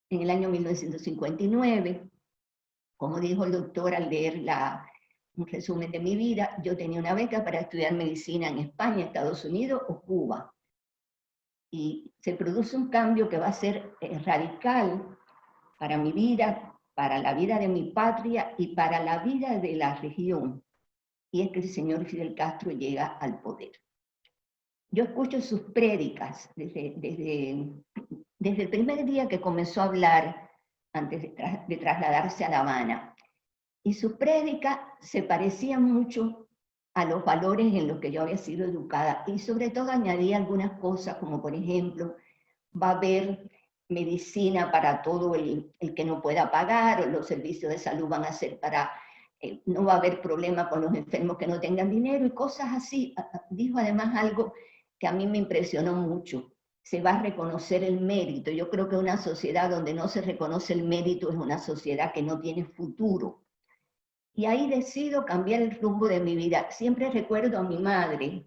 en el año 1959. Como dijo el doctor al leer un resumen de mi vida, yo tenía una beca para estudiar medicina en España, Estados Unidos o Cuba. Y se produce un cambio que va a ser radical para mi vida, para la vida de mi patria y para la vida de la región. Y es que el señor Fidel Castro llega al poder. Yo escucho sus prédicas desde el primer día que comenzó a hablar antes de trasladarse a La Habana. Y sus prédicas se parecían mucho a los valores en los que yo había sido educada. Y sobre todo añadía algunas cosas, como por ejemplo, va a haber medicina para todo el que no pueda pagar, o los servicios de salud van a ser para, no va a haber problema con los enfermos que no tengan dinero, y cosas así. Dijo además algo que a mí me impresionó mucho: se va a reconocer el mérito. Yo creo que una sociedad donde no se reconoce el mérito es una sociedad que no tiene futuro. Y ahí decido cambiar el rumbo de mi vida. Siempre recuerdo a mi madre,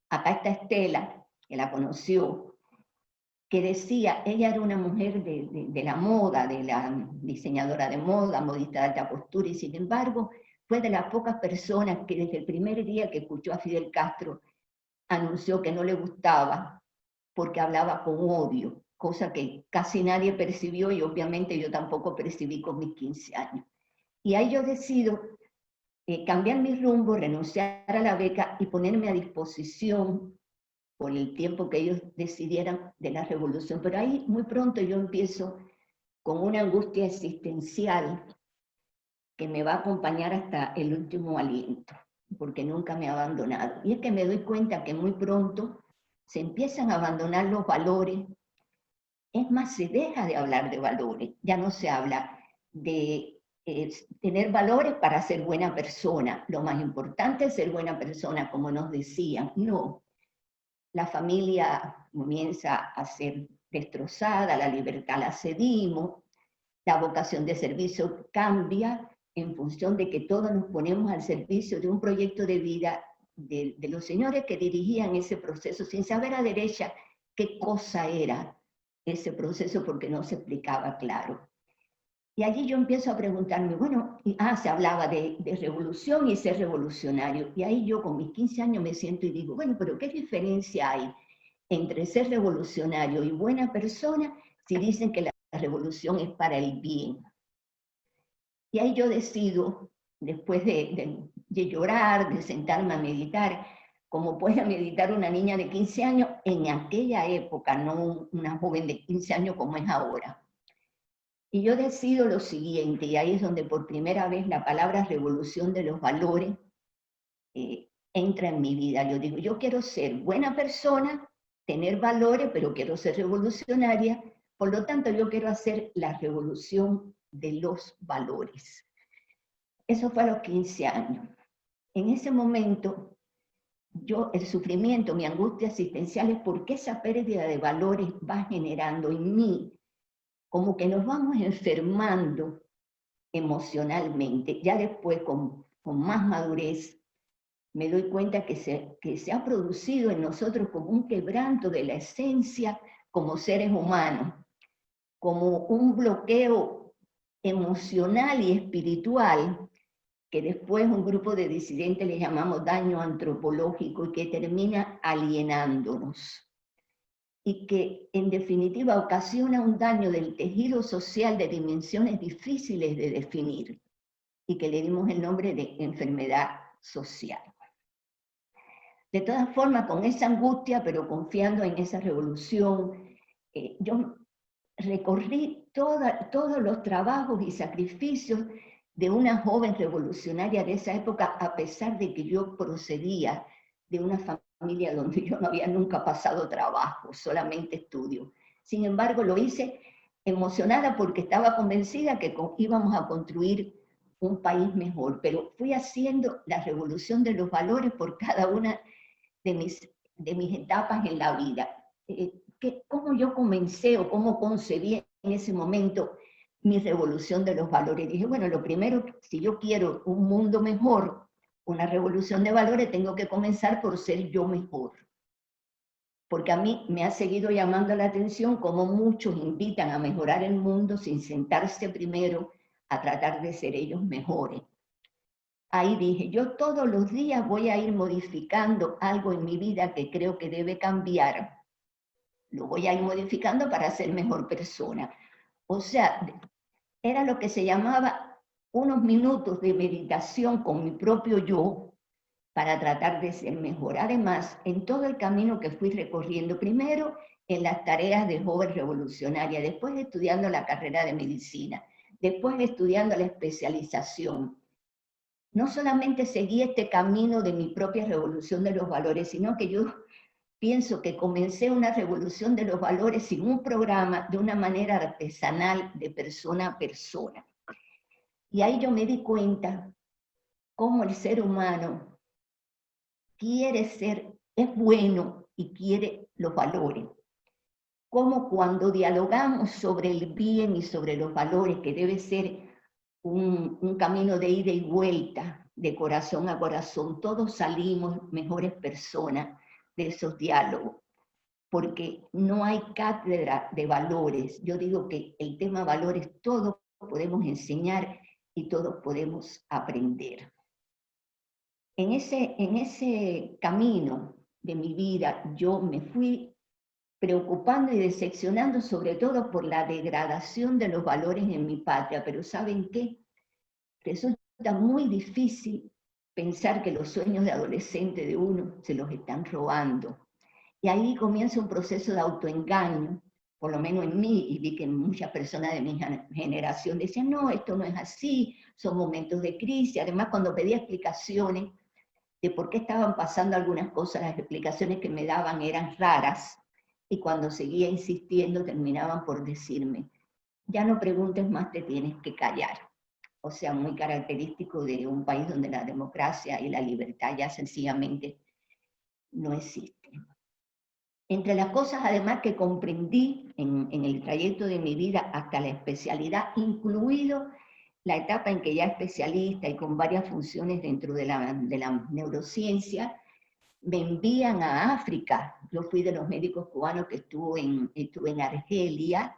acá está Estela, que la conoció, que decía, ella era una mujer de la moda, de la diseñadora de moda, modista de alta costura, y sin embargo fue de las pocas personas que desde el primer día que escuchó a Fidel Castro anunció que no le gustaba porque hablaba con odio, cosa que casi nadie percibió y obviamente yo tampoco percibí con mis 15 años. Y ahí yo decido cambiar mi rumbo, renunciar a la beca y ponerme a disposición por el tiempo que ellos decidieran de la revolución. Pero ahí muy pronto yo empiezo con una angustia existencial que me va a acompañar hasta el último aliento, porque nunca me ha abandonado. Y es que me doy cuenta que muy pronto se empiezan a abandonar los valores. Es más, se deja de hablar de valores, ya no se habla de tener valores para ser buena persona. Lo más importante es ser buena persona, como nos decían. No, la familia comienza a ser destrozada, la libertad la cedimos, la vocación de servicio cambia en función de que todos nos ponemos al servicio de un proyecto de vida de los señores que dirigían ese proceso, sin saber a derecha qué cosa era ese proceso, porque no se explicaba claro. Y allí yo empiezo a preguntarme, bueno, se hablaba de revolución y ser revolucionario. Y ahí yo con mis 15 años me siento y digo, bueno, pero ¿qué diferencia hay entre ser revolucionario y buena persona si dicen que la revolución es para el bien? Y ahí yo decido, después de llorar, de sentarme a meditar, como puede meditar una niña de 15 años en aquella época, no una joven de 15 años como es ahora. Y yo decido lo siguiente, y ahí es donde por primera vez la palabra revolución de los valores entra en mi vida. Yo digo, yo quiero ser buena persona, tener valores, pero quiero ser revolucionaria, por lo tanto yo quiero hacer la revolución de los valores. Eso fue a los 15 años. En ese momento, el sufrimiento, mi angustia existencial es porque esa pérdida de valores va generando en mí como que nos vamos enfermando emocionalmente. Ya después, con más madurez, me doy cuenta que se ha producido en nosotros como un quebranto de la esencia como seres humanos, como un bloqueo emocional y espiritual, que después un grupo de disidentes le llamamos daño antropológico, y que termina alienándonos, y que en definitiva ocasiona un daño del tejido social de dimensiones difíciles de definir, y que le dimos el nombre de enfermedad social. De todas formas, con esa angustia, pero confiando en esa revolución, yo recorrí todos los trabajos y sacrificios de una joven revolucionaria de esa época, a pesar de que yo procedía de una familia donde yo no había nunca pasado trabajo, solamente estudio. Sin embargo, lo hice emocionada porque estaba convencida que íbamos a construir un país mejor, pero fui haciendo la revolución de los valores por cada una de mis etapas en la vida. ¿Cómo yo comencé o cómo concebí en ese momento mi revolución de los valores? Dije, bueno, lo primero, si yo quiero un mundo mejor, una revolución de valores, tengo que comenzar por ser yo mejor. porque a mí me ha seguido llamando la atención cómo muchos invitan a mejorar el mundo sin sentarse primero a tratar de ser ellos mejores. Ahí dije, yo todos los días voy a ir modificando algo en mi vida que creo que debe cambiar. Lo voy a ir modificando para ser mejor persona. O sea, era lo que se llamaba unos minutos de meditación con mi propio yo para tratar de ser mejor. Además, en todo el camino que fui recorriendo, primero en las tareas de joven revolucionaria, después estudiando la carrera de medicina, después estudiando la especialización, no solamente seguí este camino de mi propia revolución de los valores, sino que yo pienso que comencé una revolución de los valores sin un programa, de una manera artesanal, de persona a persona. Y ahí yo me di cuenta cómo el ser humano quiere ser, es bueno y quiere los valores. Cómo cuando dialogamos sobre el bien y sobre los valores, que debe ser un camino de ida y vuelta, de corazón a corazón, todos salimos mejores personas de esos diálogos, porque no hay cátedra de valores. Yo digo que el tema valores todos podemos enseñar y todos podemos aprender. En ese camino de mi vida yo me fui preocupando y decepcionando sobre todo por la degradación de los valores en mi patria, pero ¿saben qué? Resulta muy difícil pensar que los sueños de adolescente de uno se los están robando. Y ahí comienza un proceso de autoengaño, por lo menos en mí, y vi que muchas personas de mi generación decían, no, esto no es así, son momentos de crisis. Además, cuando pedía explicaciones de por qué estaban pasando algunas cosas, las explicaciones que me daban eran raras, y cuando seguía insistiendo terminaban por decirme, ya no preguntes más, te tienes que callar. O sea, muy característico de un país donde la democracia y la libertad ya sencillamente no existen. Entre las cosas además que comprendí en el trayecto de mi vida hasta la especialidad, incluido la etapa en que ya especialista y con varias funciones dentro de la neurociencia, me envían a África. Yo fui de los médicos cubanos que estuve en Argelia,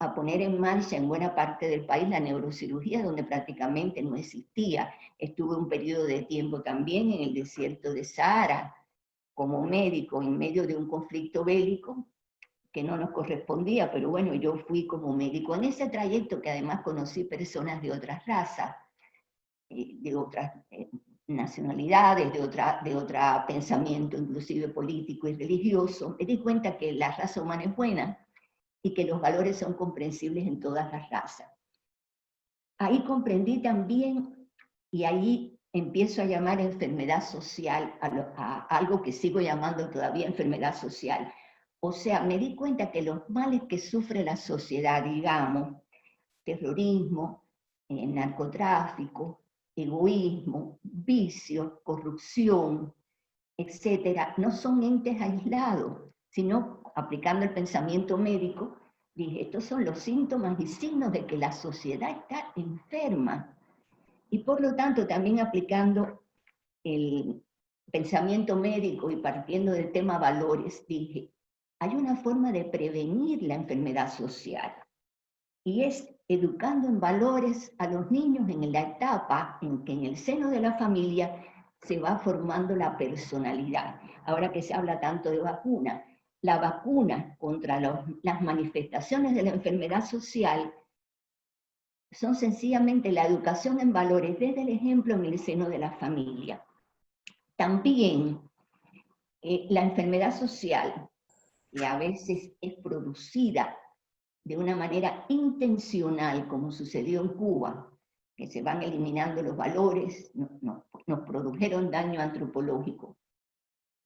a poner en marcha en buena parte del país la neurocirugía, donde prácticamente no existía. Estuve un periodo de tiempo también en el desierto de Sahara, como médico en medio de un conflicto bélico que no nos correspondía, pero bueno, yo fui como médico. En ese trayecto que además conocí personas de otras razas, de otras nacionalidades, de otro pensamiento, inclusive político y religioso, me di cuenta que la raza humana es buena y que los valores son comprensibles en todas las razas. Ahí comprendí también, y ahí empiezo a llamar enfermedad social a algo que sigo llamando todavía enfermedad social. O sea, me di cuenta que los males que sufre la sociedad, digamos, terrorismo, narcotráfico, egoísmo, vicio, corrupción, etcétera, no son entes aislados, sino aplicando el pensamiento médico, dije, estos son los síntomas y signos de que la sociedad está enferma. Y por lo tanto, también aplicando el pensamiento médico y partiendo del tema valores, dije, hay una forma de prevenir la enfermedad social, y es educando en valores a los niños en la etapa en que en el seno de la familia se va formando la personalidad. Ahora que se habla tanto de vacuna, la vacuna contra las manifestaciones de la enfermedad social son sencillamente la educación en valores desde el ejemplo en el seno de la familia. También la enfermedad social, que a veces es producida de una manera intencional, como sucedió en Cuba, que se van eliminando los valores, nos produjeron daño antropológico.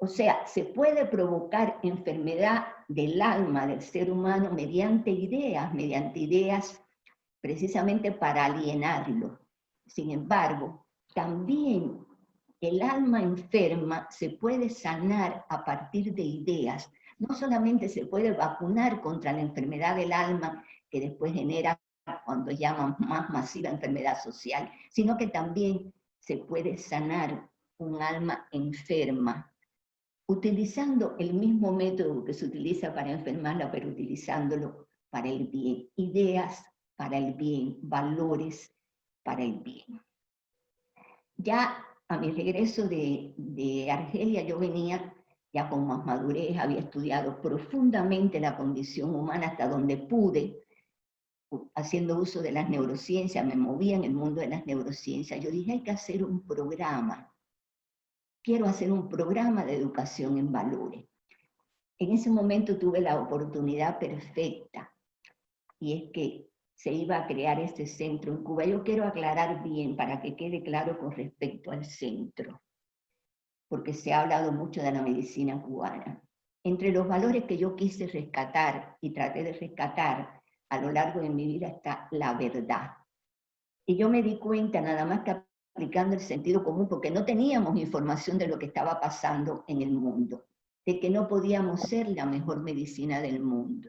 O sea, se puede provocar enfermedad del alma del ser humano mediante ideas precisamente para alienarlo. Sin embargo, también el alma enferma se puede sanar a partir de ideas. No solamente se puede vacunar contra la enfermedad del alma, que después genera, cuando llaman más masiva, enfermedad social, sino que también se puede sanar un alma enferma utilizando el mismo método que se utiliza para enfermarla, pero utilizándolo para el bien. Ideas para el bien, valores para el bien. Ya a mi regreso de Argelia, yo venía ya con más madurez, había estudiado profundamente la condición humana hasta donde pude, haciendo uso de las neurociencias, me movía en el mundo de las neurociencias. Yo dije, hay que hacer un programa. Quiero hacer un programa de educación en valores. En ese momento tuve la oportunidad perfecta, y es que se iba a crear este centro en Cuba. Yo quiero aclarar bien para que quede claro con respecto al centro, porque se ha hablado mucho de la medicina cubana. Entre los valores que yo quise rescatar y traté de rescatar a lo largo de mi vida está la verdad. Y yo me di cuenta nada más que aplicando el sentido común, porque no teníamos información de lo que estaba pasando en el mundo, de que no podíamos ser la mejor medicina del mundo.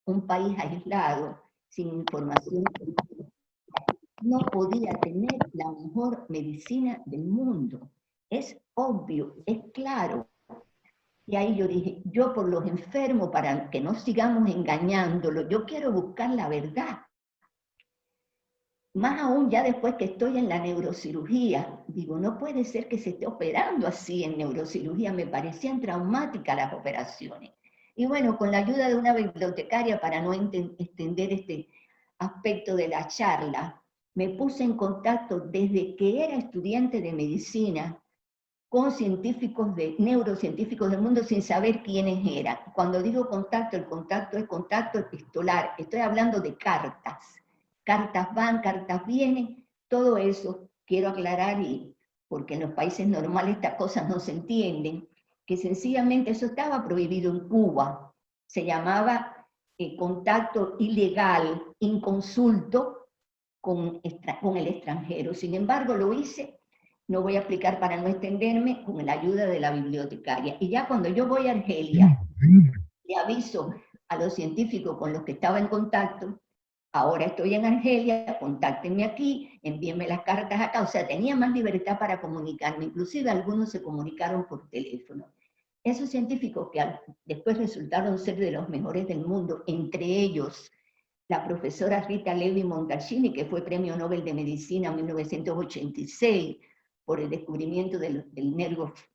Un país aislado, sin información, no podía tener la mejor medicina del mundo. Es obvio, es claro. Y ahí yo dije, yo por los enfermos, para que no sigamos engañándolo, yo quiero buscar la verdad. Más aún ya después que estoy en la neurocirugía, digo, no puede ser que se esté operando así en neurocirugía, me parecían traumáticas las operaciones. Y bueno, con la ayuda de una bibliotecaria, para no extender este aspecto de la charla, me puse en contacto desde que era estudiante de medicina con científicos, neurocientíficos del mundo sin saber quiénes eran. Cuando digo contacto, el contacto es contacto epistolar, estoy hablando de cartas. Cartas van, cartas vienen, todo eso quiero aclarar, y porque en los países normales estas cosas no se entienden, que sencillamente eso estaba prohibido en Cuba. Se llamaba contacto ilegal, inconsulto con el extranjero. Sin embargo, lo hice, no voy a explicar para no extenderme, con la ayuda de la bibliotecaria. Y ya cuando yo voy a Argelia, le aviso a los científicos con los que estaba en contacto, ahora estoy en Argelia, contáctenme aquí, envíenme las cartas acá. O sea, tenía más libertad para comunicarme, inclusive algunos se comunicaron por teléfono. Esos científicos que después resultaron ser de los mejores del mundo, entre ellos la profesora Rita Levi Montalcini, que fue Premio Nobel de Medicina en 1986 por el descubrimiento del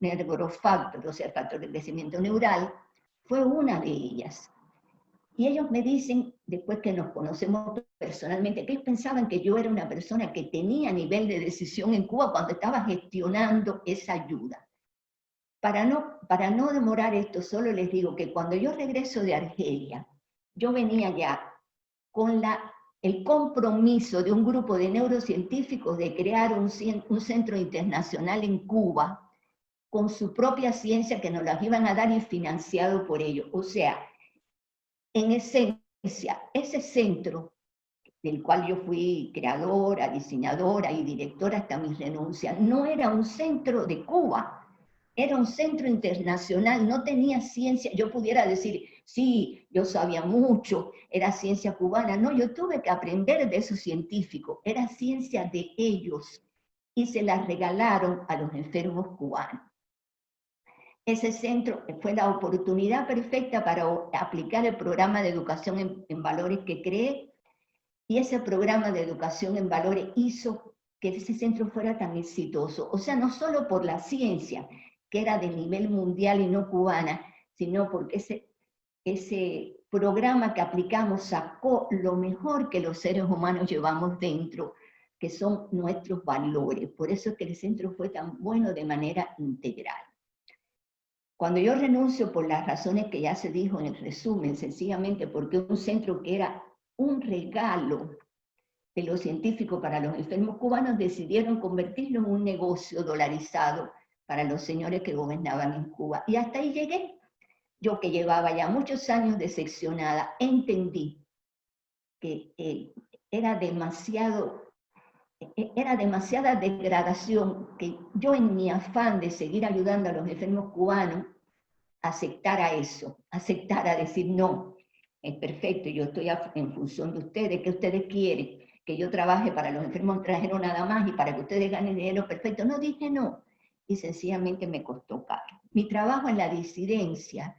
neurofactor, o sea, el factor de crecimiento neural, fue una de ellas. Y ellos me dicen, después que nos conocemos personalmente, que ellos pensaban que yo era una persona que tenía nivel de decisión en Cuba cuando estaba gestionando esa ayuda. Para no demorar esto, solo les digo que cuando yo regreso de Argelia, yo venía ya con el compromiso de un grupo de neurocientíficos de crear un centro internacional en Cuba, con su propia ciencia que nos las iban a dar y financiado por ellos. O sea, en esencia, ese centro, del cual yo fui creadora, diseñadora y directora hasta mi renuncia, no era un centro de Cuba, era un centro internacional, no tenía ciencia. Yo pudiera decir, sí, yo sabía mucho, era ciencia cubana. No, yo tuve que aprender de esos científicos, era ciencia de ellos, y se la regalaron a los enfermos cubanos. Ese centro fue la oportunidad perfecta para aplicar el programa de educación en valores que creé, y ese programa de educación en valores hizo que ese centro fuera tan exitoso. O sea, no solo por la ciencia, que era de nivel mundial y no cubana, sino porque ese programa que aplicamos sacó lo mejor que los seres humanos llevamos dentro, que son nuestros valores. Por eso es que el centro fue tan bueno de manera integral. Cuando yo renuncio, por las razones que ya se dijo en el resumen, sencillamente porque un centro que era un regalo de los científicos para los enfermos cubanos, decidieron convertirlo en un negocio dolarizado para los señores que gobernaban en Cuba. Y hasta ahí llegué. Yo, que llevaba ya muchos años decepcionada, entendí que era demasiada degradación que yo, en mi afán de seguir ayudando a los enfermos cubanos, aceptara eso, aceptara decir no, es perfecto, yo estoy en función de ustedes, ¿qué ustedes quieren? Que yo trabaje para los enfermos extranjeros nada más y para que ustedes ganen dinero, perfecto. No, dije no, y sencillamente me costó caro. Mi trabajo en la disidencia,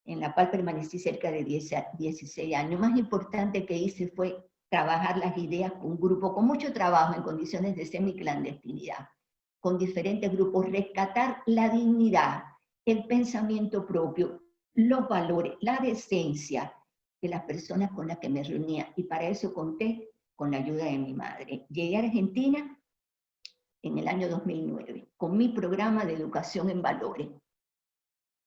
en la cual permanecí cerca de 16 años, más importante que hice fue trabajar las ideas con un grupo, con mucho trabajo en condiciones de semiclandestinidad, con diferentes grupos, rescatar la dignidad, el pensamiento propio, los valores, la decencia de las personas con las que me reunía, y para eso conté con la ayuda de mi madre. Llegué a Argentina en el año 2009, con mi programa de educación en valores,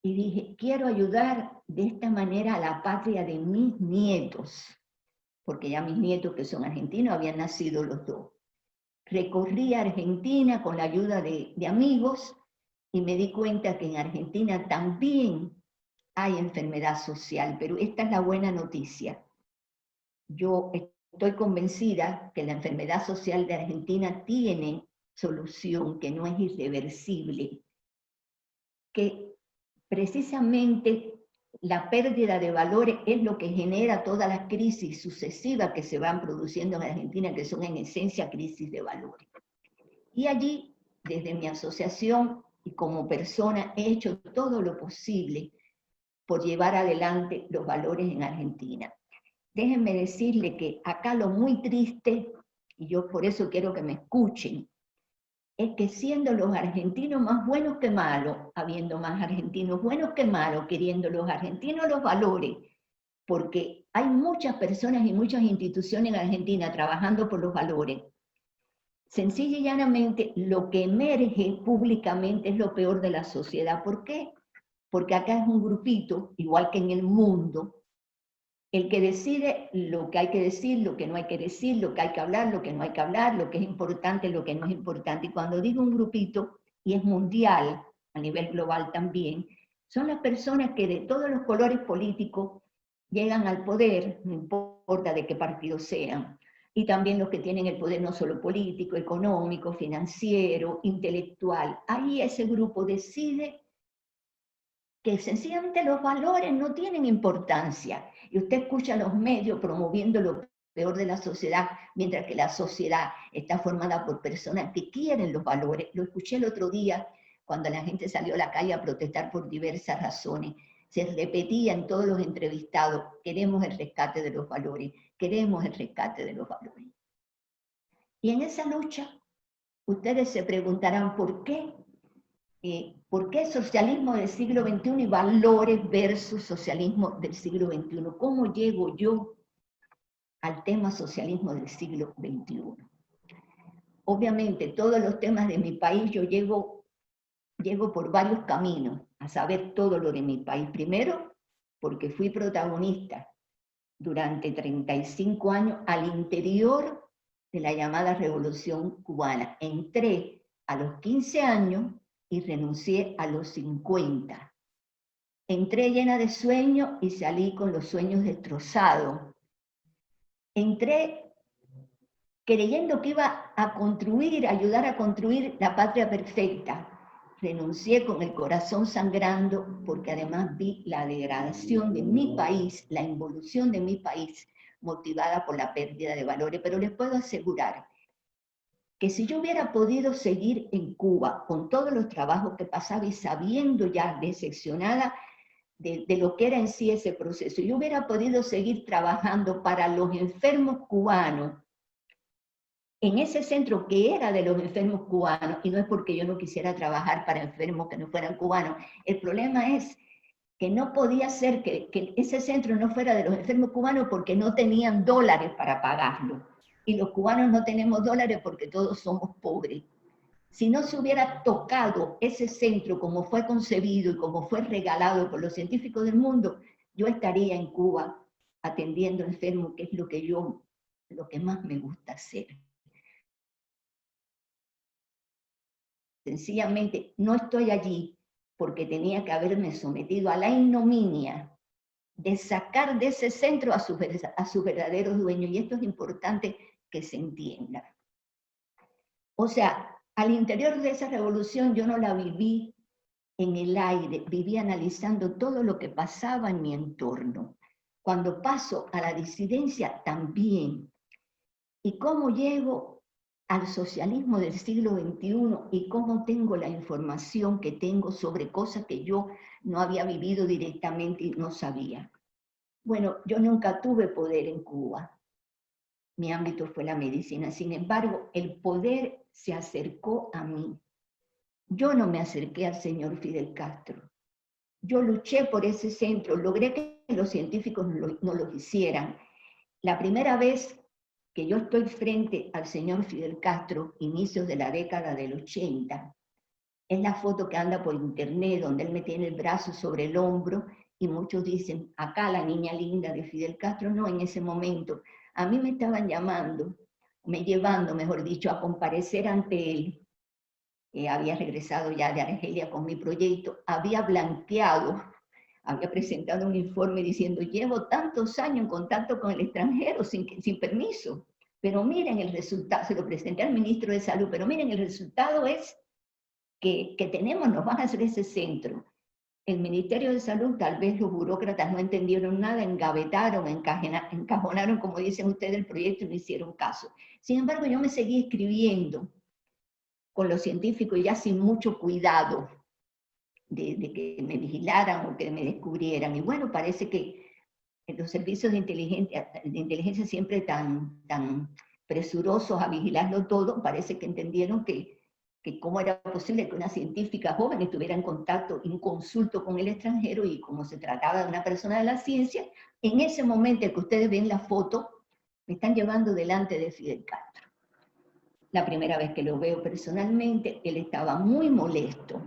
y dije, quiero ayudar de esta manera a la patria de mis nietos, porque ya mis nietos que son argentinos habían nacido los dos. Recorrí Argentina con la ayuda de amigos y me di cuenta que en Argentina también hay enfermedad social, pero esta es la buena noticia. Yo estoy convencida que la enfermedad social de Argentina tiene solución, que no es irreversible, que precisamente la pérdida de valores es lo que genera todas las crisis sucesivas que se van produciendo en Argentina, que son en esencia crisis de valores. Y allí, desde mi asociación y como persona, he hecho todo lo posible por llevar adelante los valores en Argentina. Déjenme decirle que acá lo muy triste, y yo por eso quiero que me escuchen, es que siendo los argentinos más buenos que malos, habiendo más argentinos buenos que malos, queriendo los argentinos los valores, porque hay muchas personas y muchas instituciones en Argentina trabajando por los valores. Sencilla y llanamente, lo que emerge públicamente es lo peor de la sociedad. ¿Por qué? Porque acá es un grupito, igual que en el mundo, el que decide lo que hay que decir, lo que no hay que decir, lo que hay que hablar, lo que no hay que hablar, lo que es importante, lo que no es importante. Y cuando digo un grupito, y es mundial, a nivel global también, son las personas que de todos los colores políticos llegan al poder, no importa de qué partido sean, y también los que tienen el poder no solo político, económico, financiero, intelectual. Ahí ese grupo decide que sencillamente los valores no tienen importancia. Y usted escucha a los medios promoviendo lo peor de la sociedad, mientras que la sociedad está formada por personas que quieren los valores. Lo escuché el otro día, cuando la gente salió a la calle a protestar por diversas razones. Se repetía en todos los entrevistados, queremos el rescate de los valores, queremos el rescate de los valores. Y en esa lucha, ustedes se preguntarán, ¿por qué? ¿Por qué socialismo del siglo XXI y valores versus socialismo del siglo XXI? ¿Cómo llego yo al tema socialismo del siglo XXI? Obviamente, todos los temas de mi país yo llego por varios caminos a saber todo lo de mi país. Primero, porque fui protagonista durante 35 años al interior de la llamada Revolución Cubana. Entré a los 15 años y renuncié a los 50. Entré llena de sueños y salí con los sueños destrozados. Entré creyendo que iba a construir, ayudar a construir la patria perfecta. Renuncié con el corazón sangrando porque además vi la degradación de mi país, la involución de mi país, motivada por la pérdida de valores. Pero les puedo asegurar que si yo hubiera podido seguir en Cuba con todos los trabajos que pasaba y sabiendo ya decepcionada de lo que era en sí ese proceso, yo hubiera podido seguir trabajando para los enfermos cubanos, en ese centro que era de los enfermos cubanos, y no es porque yo no quisiera trabajar para enfermos que no fueran cubanos, el problema es que no podía ser que ese centro no fuera de los enfermos cubanos porque no tenían dólares para pagarlo. Y los cubanos no tenemos dólares porque todos somos pobres. Si no se hubiera tocado ese centro como fue concebido y como fue regalado por los científicos del mundo, yo estaría en Cuba atendiendo enfermos, que es lo que más me gusta hacer. Sencillamente no estoy allí porque tenía que haberme sometido a la ignominia de sacar de ese centro a sus verdaderos dueños, y esto es importante que se entienda. O sea, al interior de esa revolución yo no la viví en el aire, viví analizando todo lo que pasaba en mi entorno. Cuando paso a la disidencia también. ¿Y cómo llego? al socialismo del siglo XXI y cómo tengo la información que tengo sobre cosas que yo no había vivido directamente y no sabía. Bueno, yo nunca tuve poder en Cuba. Mi ámbito fue la medicina. Sin embargo, el poder se acercó a mí. Yo no me acerqué al señor Fidel Castro. Yo luché por ese centro, logré que los científicos no lo hicieran. La primera vez que yo estoy frente al señor Fidel Castro, inicios de la década del 80, es la foto que anda por internet, donde él me tiene el brazo sobre el hombro, y muchos dicen, acá la niña linda de Fidel Castro. No, en ese momento. A mí me estaban llamando, llevando, mejor dicho, a comparecer ante él. Había regresado ya de Argelia con mi proyecto, había blanqueado, había presentado un informe diciendo, llevo tantos años en contacto con el extranjero sin permiso, pero miren el resultado, se lo presenté al ministro de Salud, pero miren, el resultado es que tenemos, nos van a hacer ese centro. El Ministerio de Salud, tal vez los burócratas no entendieron nada, engavetaron, encajonaron, como dicen ustedes, el proyecto y no hicieron caso. Sin embargo, yo me seguí escribiendo con los científicos ya sin mucho cuidado de que me vigilaran o que me descubrieran. Y bueno, parece que los servicios de inteligencia siempre tan presurosos a vigilarlo todo, parece que entendieron que cómo era posible que una científica joven estuviera en contacto, en consulto con el extranjero, y como se trataba de una persona de la ciencia, en ese momento que ustedes ven la foto, me están llevando delante de Fidel Castro. La primera vez que lo veo personalmente, él estaba muy molesto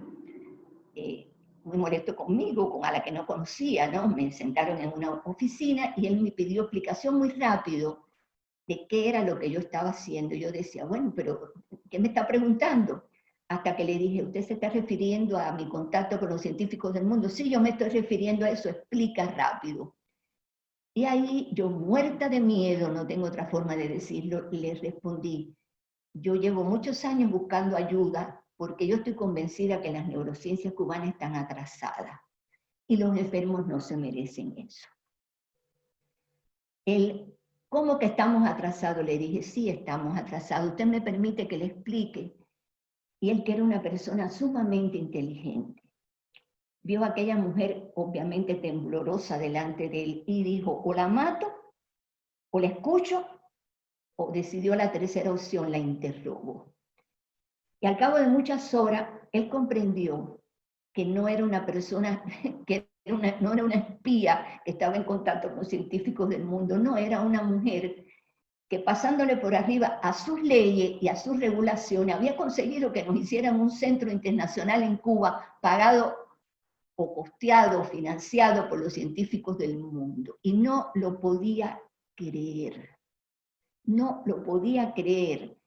conmigo, con a la que no conocía, ¿no? Me sentaron en una oficina y él me pidió explicación muy rápido de qué era lo que yo estaba haciendo. Yo decía, bueno, pero ¿qué me está preguntando? Hasta que le dije, ¿usted se está refiriendo a mi contacto con los científicos del mundo? Sí, yo me estoy refiriendo a eso, explica rápido. Y ahí yo, muerta de miedo, no tengo otra forma de decirlo, le respondí, yo llevo muchos años buscando ayuda porque yo estoy convencida que las neurociencias cubanas están atrasadas y los enfermos no se merecen eso. ¿Cómo que estamos atrasados? Le dije, sí, estamos atrasados. ¿Usted me permite que le explique? Y él, que era una persona sumamente inteligente, vio a aquella mujer obviamente temblorosa delante de él y dijo, o la mato, o la escucho, o decidió la tercera opción, la interrogo. Y al cabo de muchas horas, él comprendió que no era una persona, no era una espía que estaba en contacto con científicos del mundo, no, era una mujer que, pasándole por arriba a sus leyes y a sus regulaciones, había conseguido que nos hicieran un centro internacional en Cuba, pagado o costeado, financiado por los científicos del mundo. Y no lo podía creer. No lo podía creer.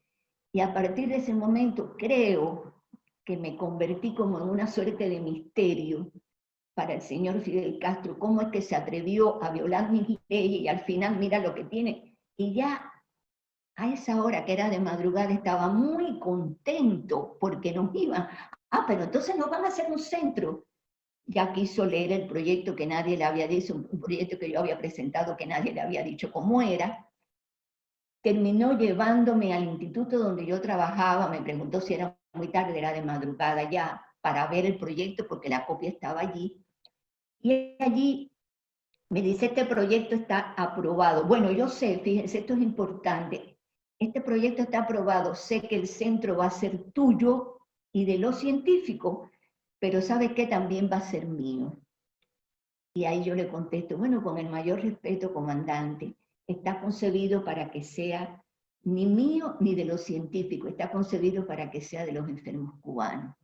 Y a partir de ese momento creo que me convertí como en una suerte de misterio para el señor Fidel Castro, cómo es que se atrevió a violar mis leyes y al final mira lo que tiene. Y ya a esa hora, que era de madrugada, estaba muy contento porque nos iban, pero entonces nos van a hacer un centro. Ya quiso leer el proyecto que nadie le había dicho, un proyecto que yo había presentado que nadie le había dicho cómo era. Terminó llevándome al instituto donde yo trabajaba, me preguntó si era muy tarde, era de madrugada ya, para ver el proyecto porque la copia estaba allí. Y allí me dice, este proyecto está aprobado. Bueno, yo sé, fíjense, esto es importante, este proyecto está aprobado, sé que el centro va a ser tuyo y de los científicos, pero ¿sabe qué? También va a ser mío. Y ahí yo le contesto, bueno, con el mayor respeto, comandante, está concebido para que sea ni mío ni de los científicos, está concebido para que sea de los enfermos cubanos.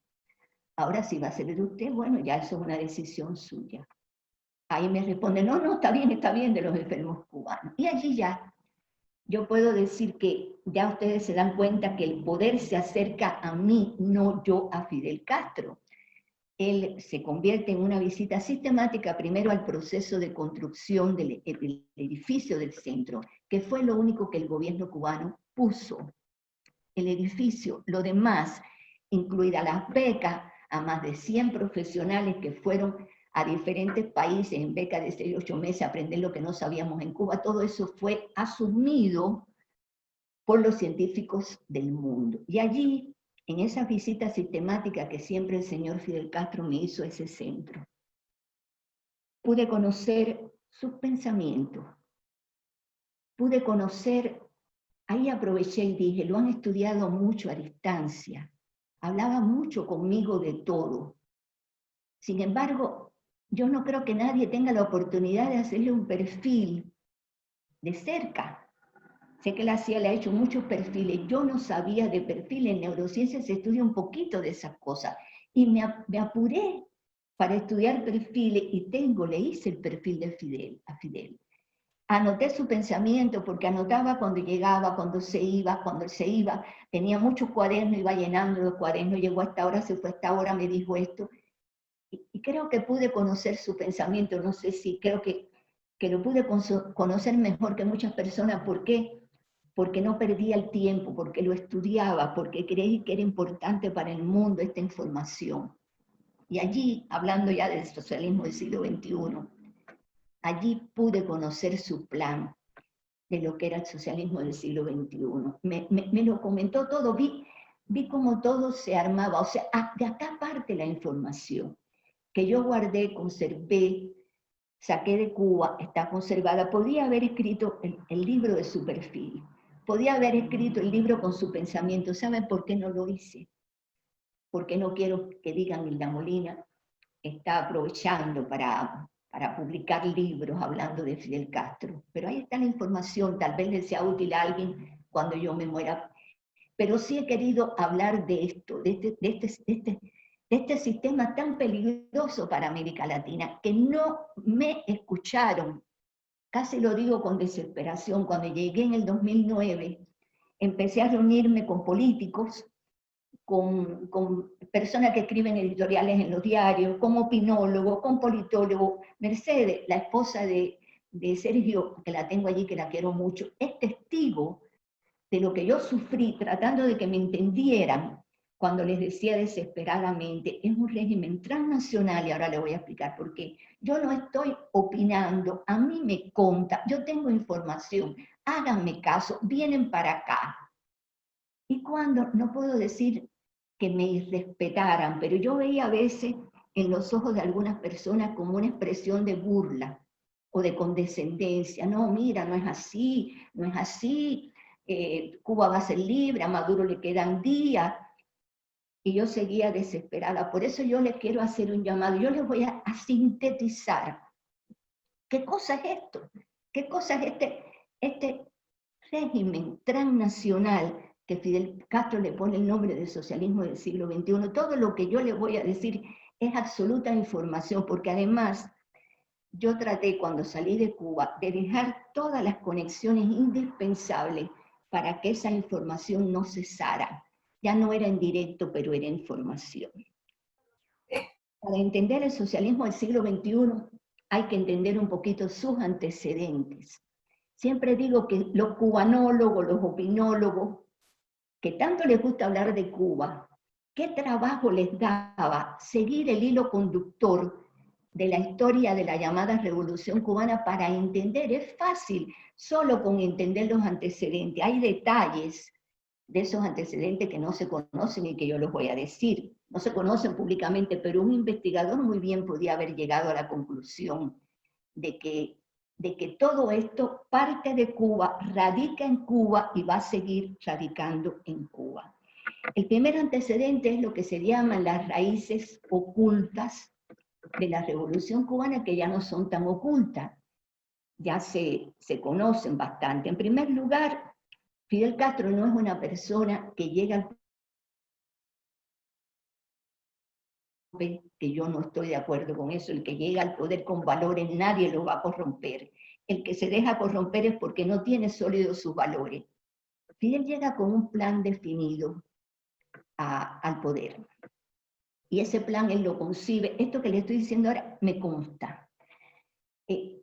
Ahora, si va a ser de usted, bueno, ya eso es una decisión suya. Ahí me responde, no, no, está bien, de los enfermos cubanos. Y allí ya, yo puedo decir que ya ustedes se dan cuenta que el poder se acerca a mí, no yo a Fidel Castro. Él se convierte en una visita sistemática primero al proceso de construcción del edificio del centro, que fue lo único que el gobierno cubano puso. El edificio, lo demás, incluidas las becas a más de 100 profesionales que fueron a diferentes países en becas de 6 u 8 meses a aprender lo que no sabíamos en Cuba, todo eso fue asumido por los científicos del mundo. Y allí, en esa visita sistemática que siempre el señor Fidel Castro me hizo a ese centro, pude conocer sus pensamientos, pude conocer, ahí aproveché y dije, lo han estudiado mucho a distancia, hablaba mucho conmigo de todo. Sin embargo, yo no creo que nadie tenga la oportunidad de hacerle un perfil de cerca. Sé que la CIA le ha hecho muchos perfiles, yo no sabía de perfil, en neurociencia se estudia un poquito de esas cosas, y me apuré para estudiar perfiles, y le hice el perfil de Fidel. Anoté su pensamiento, porque anotaba cuando llegaba, cuando él se iba, tenía muchos cuadernos, iba llenando los cuadernos, llegó a esta hora, se fue a esta hora, me dijo esto, y creo que pude conocer su pensamiento, no sé si creo que lo pude conocer mejor que muchas personas. ¿Por qué? Porque no perdía el tiempo, porque lo estudiaba, porque creí que era importante para el mundo esta información. Y allí, hablando ya del socialismo del siglo XXI, allí pude conocer su plan de lo que era el socialismo del siglo XXI. Me lo comentó todo, vi cómo todo se armaba, o sea, de acá parte la información que yo guardé, conservé, saqué de Cuba, está conservada. Podía haber escrito el libro de su perfil, podía haber escrito el libro con su pensamiento. ¿Saben por qué no lo hice? Porque no quiero que digan Hilda Molina está aprovechando para publicar libros hablando de Fidel Castro. Pero ahí está la información, tal vez le sea útil a alguien cuando yo me muera. Pero sí he querido hablar de esto, de este sistema tan peligroso para América Latina, que no me escucharon. Casi lo digo con desesperación. Cuando llegué en el 2009, empecé a reunirme con políticos, con personas que escriben editoriales en los diarios, con opinólogos, con politólogos. Mercedes, la esposa de Sergio, que la tengo allí, que la quiero mucho, es testigo de lo que yo sufrí tratando de que me entendieran cuando les decía desesperadamente, es un régimen transnacional, y ahora le voy a explicar por qué. Yo no estoy opinando, a mí me conta, yo tengo información, háganme caso, vienen para acá. Y cuando, no puedo decir que me irrespetaran, pero yo veía a veces en los ojos de algunas personas como una expresión de burla o de condescendencia. No, mira, no es así, no es así, Cuba va a ser libre, a Maduro le quedan días. Y yo seguía desesperada. Por eso yo les quiero hacer un llamado. Yo les voy a sintetizar. ¿Qué cosa es esto? ¿Qué cosa es este régimen transnacional que Fidel Castro le pone el nombre de socialismo del siglo XXI? Todo lo que yo les voy a decir es absoluta información, porque además yo traté, cuando salí de Cuba, de dejar todas las conexiones indispensables para que esa información no cesara. Ya no era en directo, pero era información. Para entender el socialismo del siglo XXI hay que entender un poquito sus antecedentes. Siempre digo que los cubanólogos, los opinólogos, que tanto les gusta hablar de Cuba, ¿qué trabajo les daba seguir el hilo conductor de la historia de la llamada Revolución Cubana para entender? Es fácil, solo con entender los antecedentes. Hay detalles de esos antecedentes que no se conocen y que yo los voy a decir. No se conocen públicamente, pero un investigador muy bien podía haber llegado a la conclusión de que todo esto parte de Cuba, radica en Cuba y va a seguir radicando en Cuba. El primer antecedente es lo que se llaman las raíces ocultas de la Revolución Cubana, que ya no son tan ocultas, ya se conocen bastante. En primer lugar, Fidel Castro no es una persona que llega al poder, que yo no estoy de acuerdo con eso. El que llega al poder con valores, nadie lo va a corromper. El que se deja corromper es porque no tiene sólidos sus valores. Fidel llega con un plan definido al poder. Y ese plan él lo concibe, esto que le estoy diciendo ahora me consta.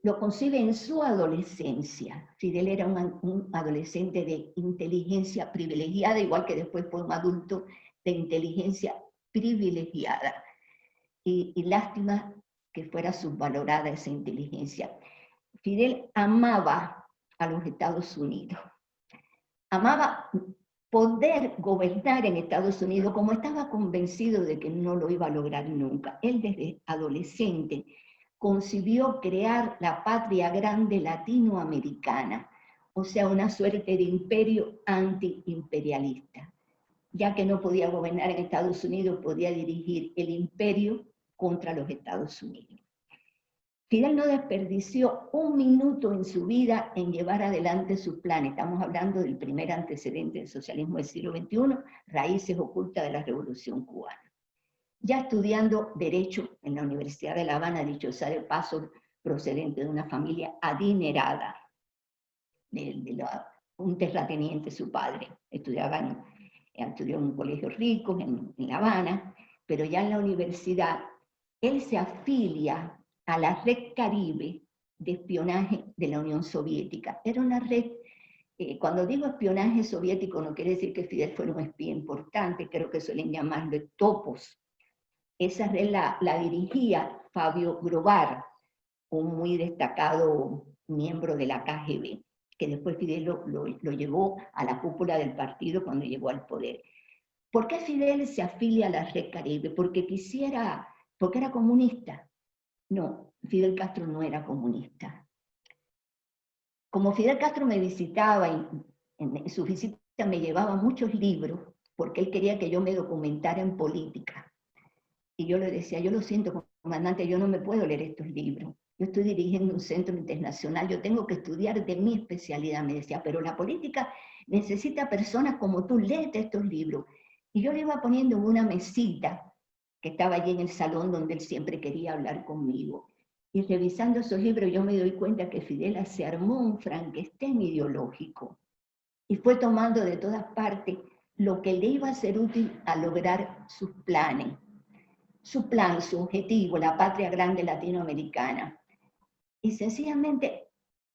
Lo concibe en su adolescencia. Fidel era un adolescente de inteligencia privilegiada, igual que después fue un adulto de inteligencia privilegiada. Y lástima que fuera subvalorada esa inteligencia. Fidel amaba a los Estados Unidos. amaba poder gobernar en Estados Unidos, como estaba convencido de que no lo iba a lograr nunca. Él desde adolescente concibió crear la patria grande latinoamericana, o sea, una suerte de imperio antiimperialista. Ya que no podía gobernar en Estados Unidos, podía dirigir el imperio contra los Estados Unidos. Fidel no desperdició un minuto en su vida en llevar adelante sus planes. Estamos hablando del primer antecedente del socialismo del siglo XXI, raíces ocultas de la Revolución Cubana. Ya estudiando Derecho en la Universidad de La Habana, dicho sea de paso, procedente de una familia adinerada, un terrateniente, su padre, estudió en un colegio rico en La Habana, pero ya en la universidad, él se afilia a la red Caribe de espionaje de la Unión Soviética. Era una red, cuando digo espionaje soviético no quiere decir que Fidel fuera un espía importante, creo que suelen llamarlo topos. Esa red la dirigía Fabio Grovar, un muy destacado miembro de la KGB, que después Fidel lo llevó a la cúpula del partido cuando llegó al poder. ¿Por qué Fidel se afilia a la red Caribe? Porque era comunista. No, Fidel Castro no era comunista. Como Fidel Castro me visitaba y en su visita me llevaba muchos libros, porque él quería que yo me documentara en política. Y yo le decía, yo lo siento, comandante, yo no me puedo leer estos libros. Yo estoy dirigiendo un centro internacional, yo tengo que estudiar de mi especialidad. Me decía, pero la política necesita personas como tú, léete estos libros. Y yo le iba poniendo en una mesita que estaba allí en el salón donde él siempre quería hablar conmigo. Y revisando esos libros yo me doy cuenta que Fidel se armó un Frankenstein ideológico y fue tomando de todas partes lo que le iba a ser útil a lograr sus planes. Su plan, su objetivo, la patria grande latinoamericana. Y sencillamente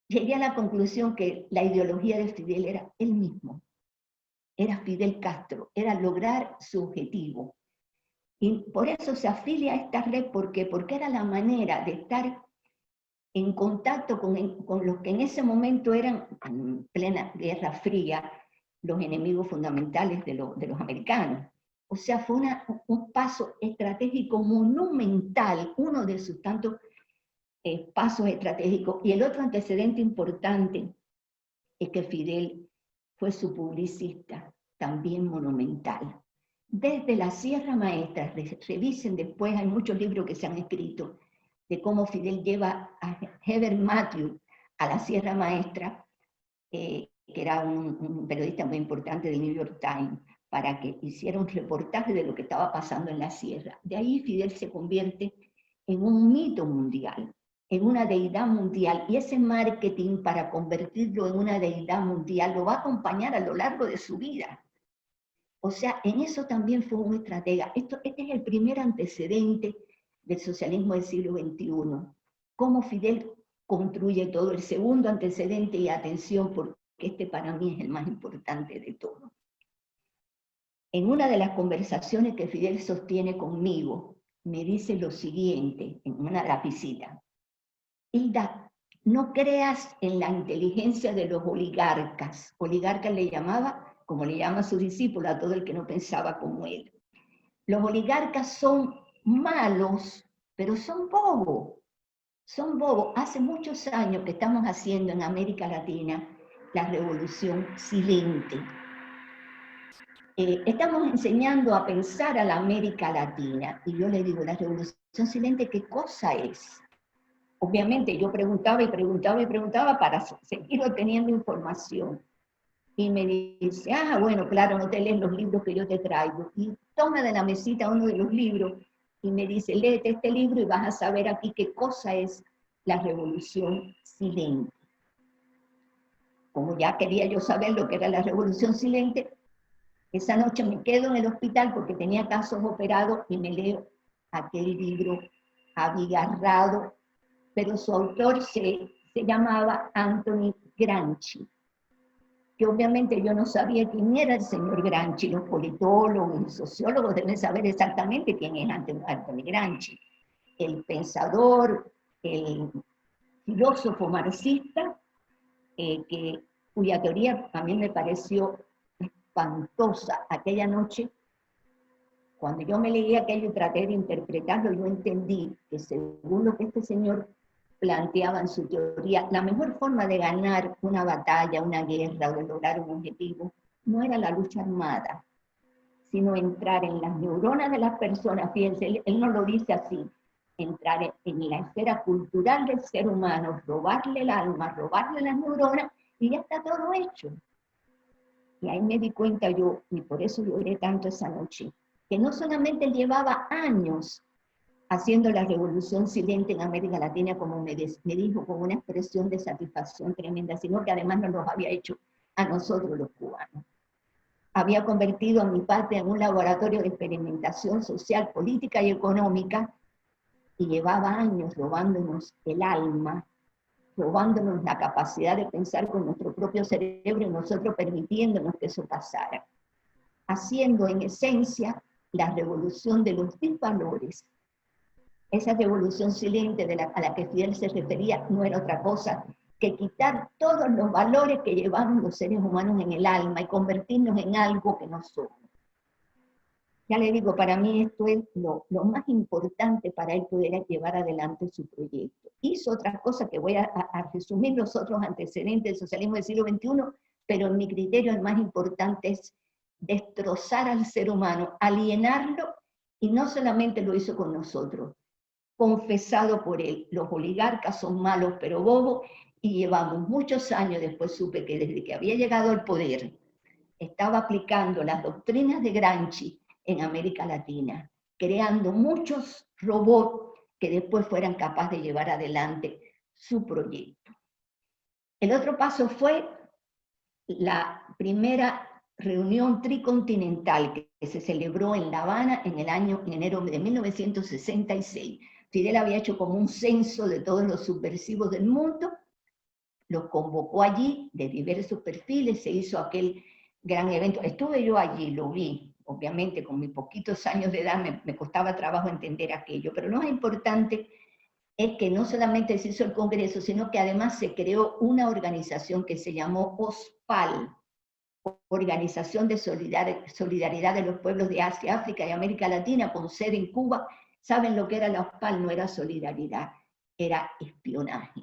llegué a la conclusión que la ideología de Fidel era él mismo. Era Fidel Castro, era lograr su objetivo. Y por eso se afilia a esta red, porque era la manera de estar en contacto con los que en ese momento eran, en plena Guerra Fría, los enemigos fundamentales de los americanos. O sea, fue un paso estratégico monumental, uno de sus tantos pasos estratégicos. Y el otro antecedente importante es que Fidel fue su publicista, también monumental. Desde la Sierra Maestra, revisen después, hay muchos libros que se han escrito, de cómo Fidel lleva a Heber Matthews a la Sierra Maestra, que era un periodista muy importante del New York Times, para que hiciera un reportaje de lo que estaba pasando en la sierra. De ahí Fidel se convierte en un mito mundial, en una deidad mundial, y ese marketing para convertirlo en una deidad mundial lo va a acompañar a lo largo de su vida. O sea, en eso también fue un estratega. Este es el primer antecedente del socialismo del siglo XXI. Cómo Fidel construye todo. El segundo antecedente, y atención, porque este para mí es el más importante de todo. En una de las conversaciones que Fidel sostiene conmigo, me dice lo siguiente, en una lapicita. Hilda, no creas en la inteligencia de los oligarcas. Oligarcas le llamaba, como le llama a su discípulo, a todo el que no pensaba como él. Los oligarcas son malos, pero son bobos. Son bobos. Hace muchos años que estamos haciendo en América Latina la revolución silente. Estamos enseñando a pensar a la América Latina. Y yo le digo, la revolución silente, ¿qué cosa es? Obviamente yo preguntaba y preguntaba y preguntaba para seguir obteniendo información. Y me dice, bueno, claro, no te lees los libros que yo te traigo. Y toma de la mesita uno de los libros y me dice, léete este libro y vas a saber aquí qué cosa es la revolución silente. Como ya quería yo saber lo que era la revolución silente, esa noche me quedo en el hospital porque tenía casos operados y me leo aquel libro abigarrado, pero su autor se llamaba Anthony Gramsci, que obviamente yo no sabía quién era el señor Gramsci. Los politólogos y sociólogos deben saber exactamente quién es Anthony Gramsci, el pensador, el filósofo marxista, que cuya teoría a mí me pareció espantosa aquella noche. Cuando yo me leí aquello y traté de interpretarlo, yo entendí que según lo que este señor planteaba en su teoría, la mejor forma de ganar una batalla, una guerra o de lograr un objetivo, no era la lucha armada, sino entrar en las neuronas de las personas. Fíjense, él no lo dice así, entrar en la esfera cultural del ser humano, robarle el alma, robarle las neuronas, y ya está todo hecho. Y ahí me di cuenta yo, y por eso lloré tanto esa noche, que no solamente llevaba años haciendo la revolución silente en América Latina, como me dijo, con una expresión de satisfacción tremenda, sino que además nos los había hecho a nosotros los cubanos. Había convertido a mi patria en un laboratorio de experimentación social, política y económica, y llevaba años robándonos el alma, robándonos la capacidad de pensar con nuestro propio cerebro y nosotros permitiéndonos que eso pasara. Haciendo en esencia la revolución de los disvalores. Esa revolución silente a la que Fidel se refería no era otra cosa que quitar todos los valores que llevamos los seres humanos en el alma y convertirnos en algo que no somos. Ya le digo, para mí esto es lo más importante para él poder llevar adelante su proyecto. Hizo otras cosas que voy a resumir, los otros antecedentes del socialismo del siglo XXI, pero en mi criterio el más importante es destrozar al ser humano, alienarlo, y no solamente lo hizo con nosotros, confesado por él. Los oligarcas son malos pero bobos, y llevamos muchos años, después supe que desde que había llegado al poder, estaba aplicando las doctrinas de Gramsci en América Latina, creando muchos robots que después fueran capaces de llevar adelante su proyecto. El otro paso fue la primera reunión tricontinental que se celebró en La Habana en enero de 1966. Fidel había hecho como un censo de todos los subversivos del mundo, los convocó allí de diversos perfiles, se hizo aquel gran evento. Estuve yo allí, lo vi, obviamente con mis poquitos años de edad me costaba trabajo entender aquello, pero lo más importante es que no solamente se hizo el Congreso, sino que además se creó una organización que se llamó OSPAL, Organización de Solidaridad de los Pueblos de Asia, África y América Latina, con sede en Cuba. ¿Saben lo que era la OSPAL? No era solidaridad, era espionaje.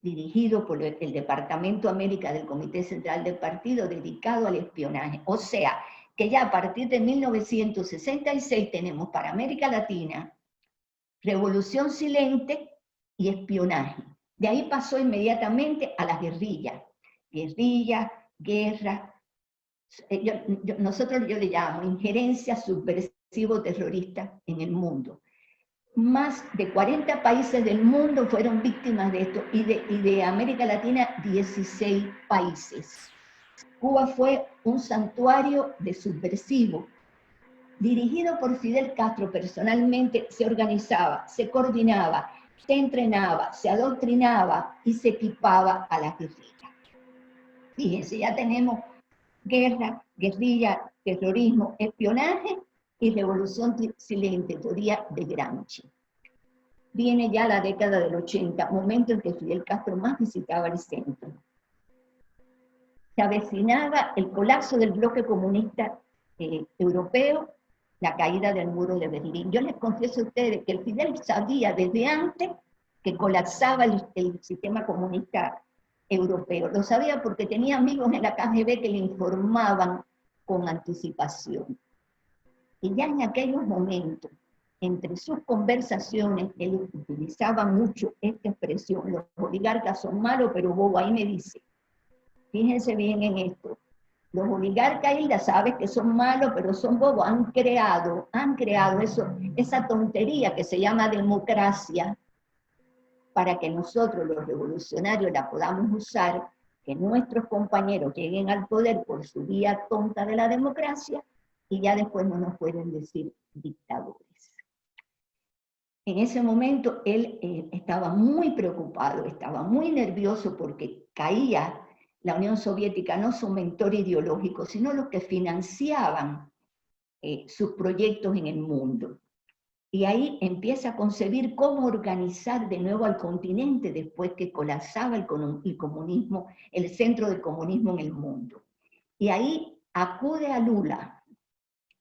Dirigido por el Departamento América del Comité Central del Partido, dedicado al espionaje. O sea, que ya a partir de 1966 tenemos para América Latina revolución silente y espionaje. De ahí pasó inmediatamente a las guerrillas. Guerrilla, guerra, nosotros yo le llamo injerencia subversivo-terrorista en el mundo. Más de 40 países del mundo fueron víctimas de esto, y de América Latina 16 países. Cuba fue un santuario de subversivos. Dirigido por Fidel Castro personalmente, se organizaba, se coordinaba, se entrenaba, se adoctrinaba y se equipaba a las guerrillas. Fíjense, ya tenemos guerra, guerrilla, terrorismo, espionaje y revolución silente, teoría de Gramsci. Viene ya la década del 80, momento en que Fidel Castro más visitaba el centro. Se avecinaba el colapso del bloque comunista europeo, la caída del muro de Berlín. Yo les confieso a ustedes que el Fidel sabía desde antes que colapsaba el sistema comunista europeo. Lo sabía porque tenía amigos en la KGB que le informaban con anticipación. Y ya en aquellos momentos, entre sus conversaciones, él utilizaba mucho esta expresión: los oligarcas son malos pero bobos. Ahí me dice, fíjense bien en esto, los oligarcas, ya sabes que son malos pero son bobos, han creado esa tontería que se llama democracia, para que nosotros los revolucionarios la podamos usar, que nuestros compañeros lleguen al poder por su vía tonta de la democracia, y ya después no nos pueden decir dictadores. En ese momento él estaba muy preocupado, estaba muy nervioso porque caía la Unión Soviética, no su mentor ideológico, sino los que financiaban sus proyectos en el mundo. Y ahí empieza a concebir cómo organizar de nuevo al continente después que colapsaba el comunismo, el centro del comunismo en el mundo. Y ahí acude a Lula.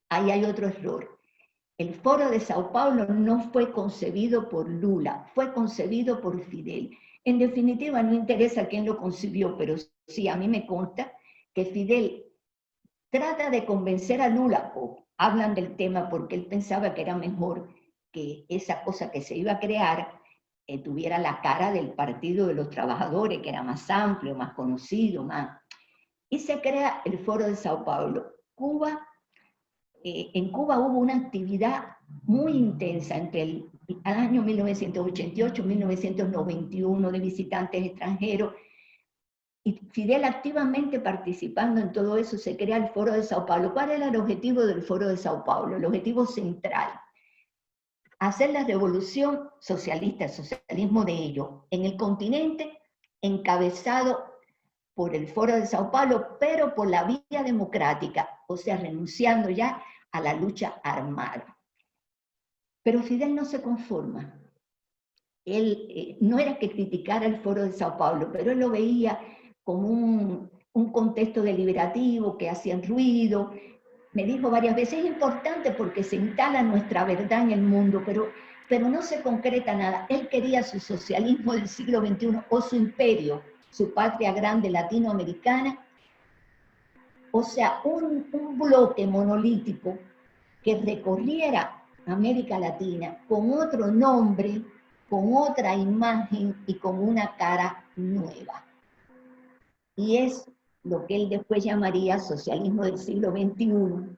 Ahí hay otro error. El Foro de Sao Paulo no fue concebido por Lula, fue concebido por Fidel. En definitiva, no interesa quién lo concibió, pero sí, a mí me consta que Fidel trata de convencer a Lula, o hablan del tema porque él pensaba que era mejor que esa cosa que se iba a crear tuviera la cara del Partido de los Trabajadores, que era más amplio, más conocido, más... Y se crea el Foro de Sao Paulo. En Cuba hubo una actividad muy intensa entre el año 1988 y 1991 de visitantes extranjeros, y Fidel activamente participando en todo eso. Se crea el Foro de Sao Paulo. ¿Cuál era el objetivo del Foro de Sao Paulo? El objetivo central: hacer la revolución socialista, el socialismo de ellos, en el continente, encabezado por el Foro de Sao Paulo, pero por la vía democrática, o sea, renunciando ya a la lucha armada. Pero Fidel no se conforma. Él no era que criticara el Foro de Sao Paulo, pero él lo veía como un contexto deliberativo, que hacían ruido. Me dijo varias veces, es importante porque se instala nuestra verdad en el mundo, pero no se concreta nada. Él quería su socialismo del siglo XXI, o su imperio, su patria grande latinoamericana, o sea, un bloque monolítico que recorriera América Latina con otro nombre, con otra imagen y con una cara nueva. Y es lo que él después llamaría socialismo del siglo XXI,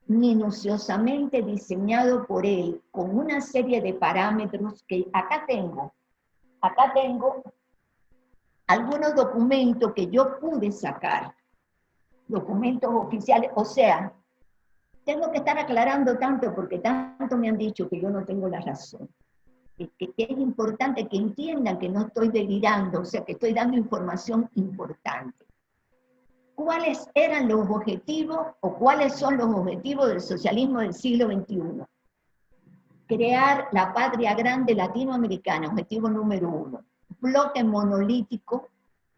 minuciosamente diseñado por él, con una serie de parámetros que acá tengo algunos documentos que yo pude sacar, documentos oficiales. O sea, tengo que estar aclarando tanto porque tanto me han dicho que yo no tengo la razón. Que es importante que entiendan que no estoy delirando, o sea, que estoy dando información importante. ¿Cuáles eran los objetivos o cuáles son los objetivos del socialismo del siglo XXI? Crear la patria grande latinoamericana, objetivo número 1. Bloque monolítico,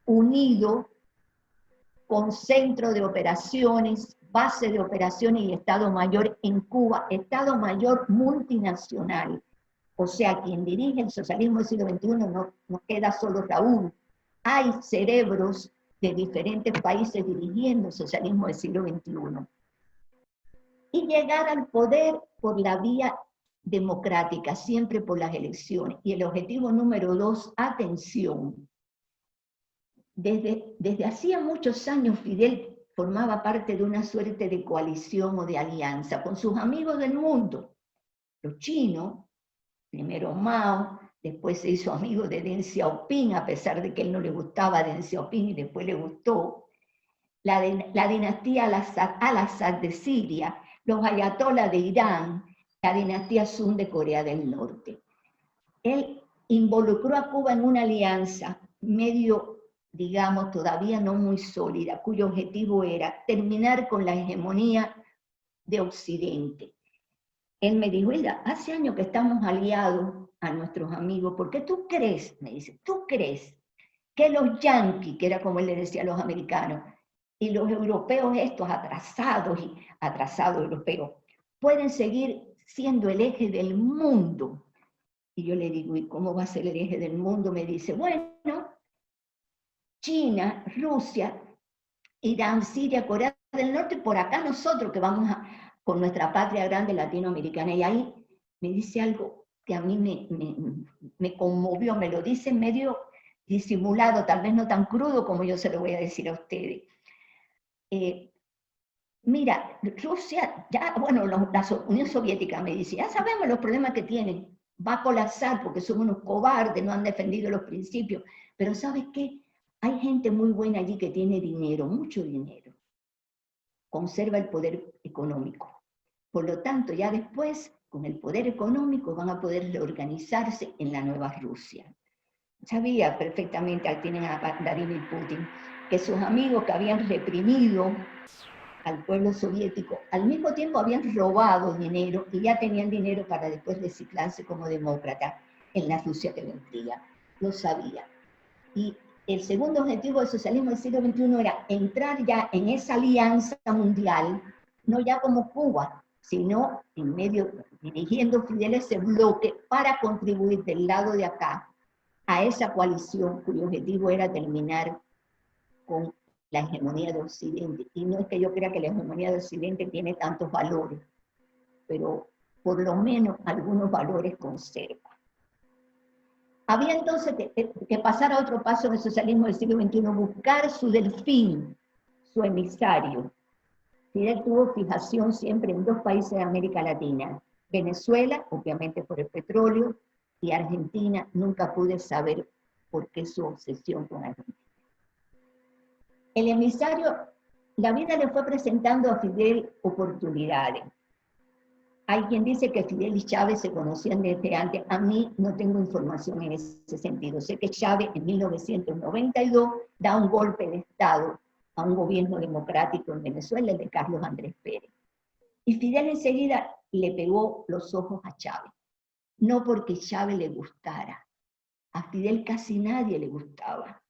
unido, con centro de operaciones, base de operaciones y Estado Mayor en Cuba, Estado Mayor multinacional. O sea, quien dirige el socialismo del siglo XXI no queda solo Raúl. Hay cerebros de diferentes países dirigiendo el socialismo del siglo XXI. Y llegar al poder por la vía democrática, siempre por las elecciones. Y el objetivo número 2, atención. Desde hacía muchos años Fidel formaba parte de una suerte de coalición o de alianza con sus amigos del mundo. Los chinos, primero Mao, después se hizo amigo de Deng Xiaoping, a pesar de que él no le gustaba a Deng Xiaoping y después le gustó. La dinastía Al-Assad de Siria, los ayatolás de Irán, la dinastía Sun de Corea del Norte. Él involucró a Cuba en una alianza medio, digamos, todavía no muy sólida, cuyo objetivo era terminar con la hegemonía de Occidente. Él me dijo, Hilda, hace años que estamos aliados a nuestros amigos, ¿por qué tú crees? Me dice, ¿tú crees que los yanquis, que era como él le decía a los americanos, y los europeos estos atrasados europeos, pueden seguir siendo el eje del mundo? Y yo le digo, ¿y cómo va a ser el eje del mundo? Me dice, bueno, China, Rusia, Irán, Siria, Corea del Norte, por acá nosotros que vamos con nuestra patria grande latinoamericana. Y ahí me dice algo que a mí me conmovió, me lo dice medio disimulado, tal vez no tan crudo como yo se lo voy a decir a ustedes. Mira, Rusia, ya, bueno, la Unión Soviética me dice, ya sabemos los problemas que tienen, va a colapsar porque son unos cobardes, no han defendido los principios, pero ¿sabes qué? Hay gente muy buena allí que tiene dinero, mucho dinero, conserva el poder económico. Por lo tanto, ya después, con el poder económico, van a poder reorganizarse en la nueva Rusia. Sabía perfectamente, tienen a Vladimir Putin, que sus amigos que habían reprimido al pueblo soviético, al mismo tiempo habían robado dinero y ya tenían dinero para después reciclarse como demócrata en la Rusia que vendría. Lo sabía. Y el segundo objetivo del socialismo del siglo XXI era entrar ya en esa alianza mundial, no ya como Cuba, sino en medio, dirigiendo Fidel ese bloque para contribuir del lado de acá a esa coalición cuyo objetivo era terminar con la hegemonía de Occidente. Y no es que yo crea que la hegemonía de Occidente tiene tantos valores, pero por lo menos algunos valores conserva. Había entonces que pasar a otro paso en el socialismo del siglo XXI, buscar su delfín, su emisario. Fidel tuvo fijación siempre en dos países de América Latina, Venezuela, obviamente por el petróleo, y Argentina, nunca pude saber por qué su obsesión con Argentina. El emisario, la vida le fue presentando a Fidel oportunidades. Hay quien dice que Fidel y Chávez se conocían desde antes. A mí no tengo información en ese sentido. Sé que Chávez en 1992 da un golpe de Estado a un gobierno democrático en Venezuela, el de Carlos Andrés Pérez. Y Fidel enseguida le pegó los ojos a Chávez. No porque Chávez le gustara. A Fidel casi nadie le gustaba.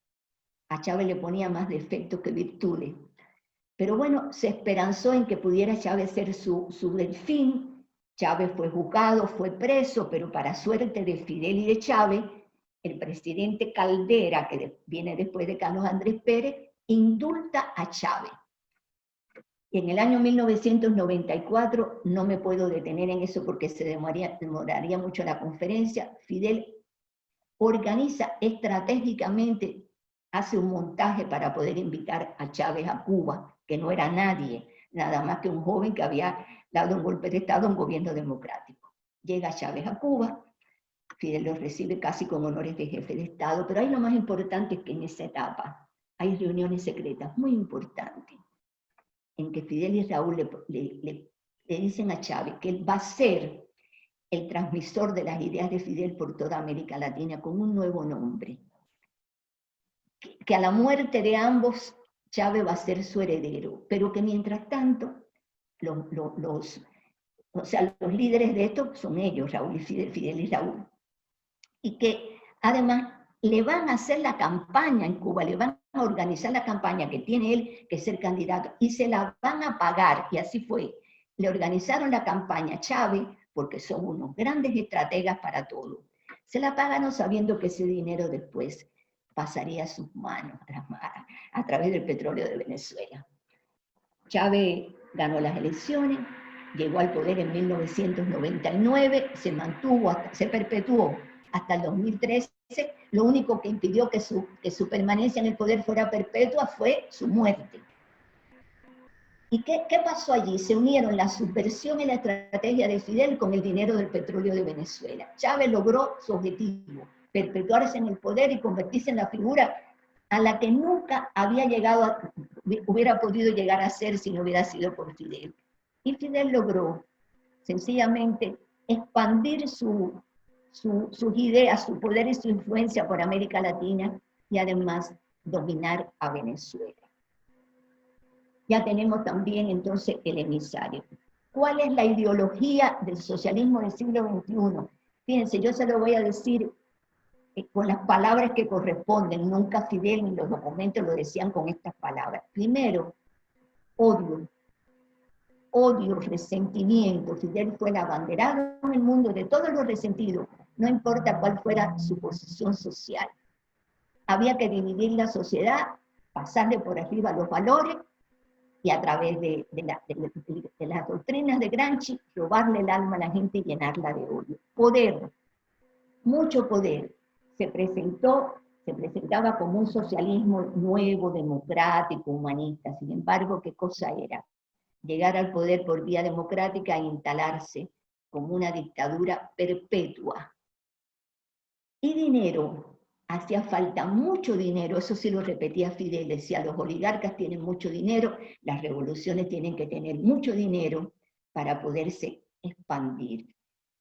A Chávez le ponía más defectos que virtudes. Pero bueno, se esperanzó en que pudiera Chávez ser su delfín. Chávez fue juzgado, fue preso, pero para suerte de Fidel y de Chávez, el presidente Caldera, que viene después de Carlos Andrés Pérez, indulta a Chávez. Y en el año 1994, no me puedo detener en eso porque se demoraría mucho la conferencia, Fidel organiza estratégicamente, hace un montaje para poder invitar a Chávez a Cuba, que no era nadie, nada más que un joven que había dado un golpe de Estado a un gobierno democrático. Llega Chávez a Cuba, Fidel lo recibe casi con honores de jefe de Estado, pero ahí lo más importante es que en esa etapa hay reuniones secretas muy importantes, en que Fidel y Raúl le dicen a Chávez que él va a ser el transmisor de las ideas de Fidel por toda América Latina con un nuevo nombre. Que a la muerte de ambos, Chávez va a ser su heredero, pero que mientras tanto, los líderes de esto son ellos, Raúl y Fidel y Raúl. Y que además le van a hacer la campaña en Cuba, le van a organizar la campaña que tiene él que ser candidato y se la van a pagar, y así fue. Le organizaron la campaña a Chávez porque son unos grandes estrategas para todo. Se la pagaron sabiendo que ese dinero después pasaría a sus manos a través del petróleo de Venezuela. Chávez ganó las elecciones, llegó al poder en 1999, se mantuvo, se perpetuó hasta el 2013. Lo único que impidió que su permanencia en el poder fuera perpetua fue su muerte. ¿Y qué pasó allí? Se unieron la subversión y la estrategia de Fidel con el dinero del petróleo de Venezuela. Chávez logró su objetivo, perpetuarse en el poder y convertirse en la figura a la que nunca hubiera podido llegar a ser si no hubiera sido por Fidel. Y Fidel logró, sencillamente, expandir sus ideas, su poder y su influencia por América Latina y además dominar a Venezuela. Ya tenemos también entonces el emisario. ¿Cuál es la ideología del socialismo del siglo XXI? Fíjense, yo se lo voy a decir con las palabras que corresponden. Nunca Fidel ni los documentos lo decían con estas palabras. Primero, odio. Odio, resentimiento. Fidel fue el abanderado en el mundo de todos los resentidos, no importa cuál fuera su posición social. Había que dividir la sociedad, pasarle por arriba los valores, y a través de las doctrinas de Gramsci, robarle el alma a la gente y llenarla de odio. Poder, mucho poder, se presentaba como un socialismo nuevo, democrático, humanista. Sin embargo, ¿qué cosa era? Llegar al poder por vía democrática e instalarse como una dictadura perpetua. Y dinero. Hacía falta mucho dinero, eso sí lo repetía Fidel, decía, los oligarcas tienen mucho dinero, las revoluciones tienen que tener mucho dinero para poderse expandir.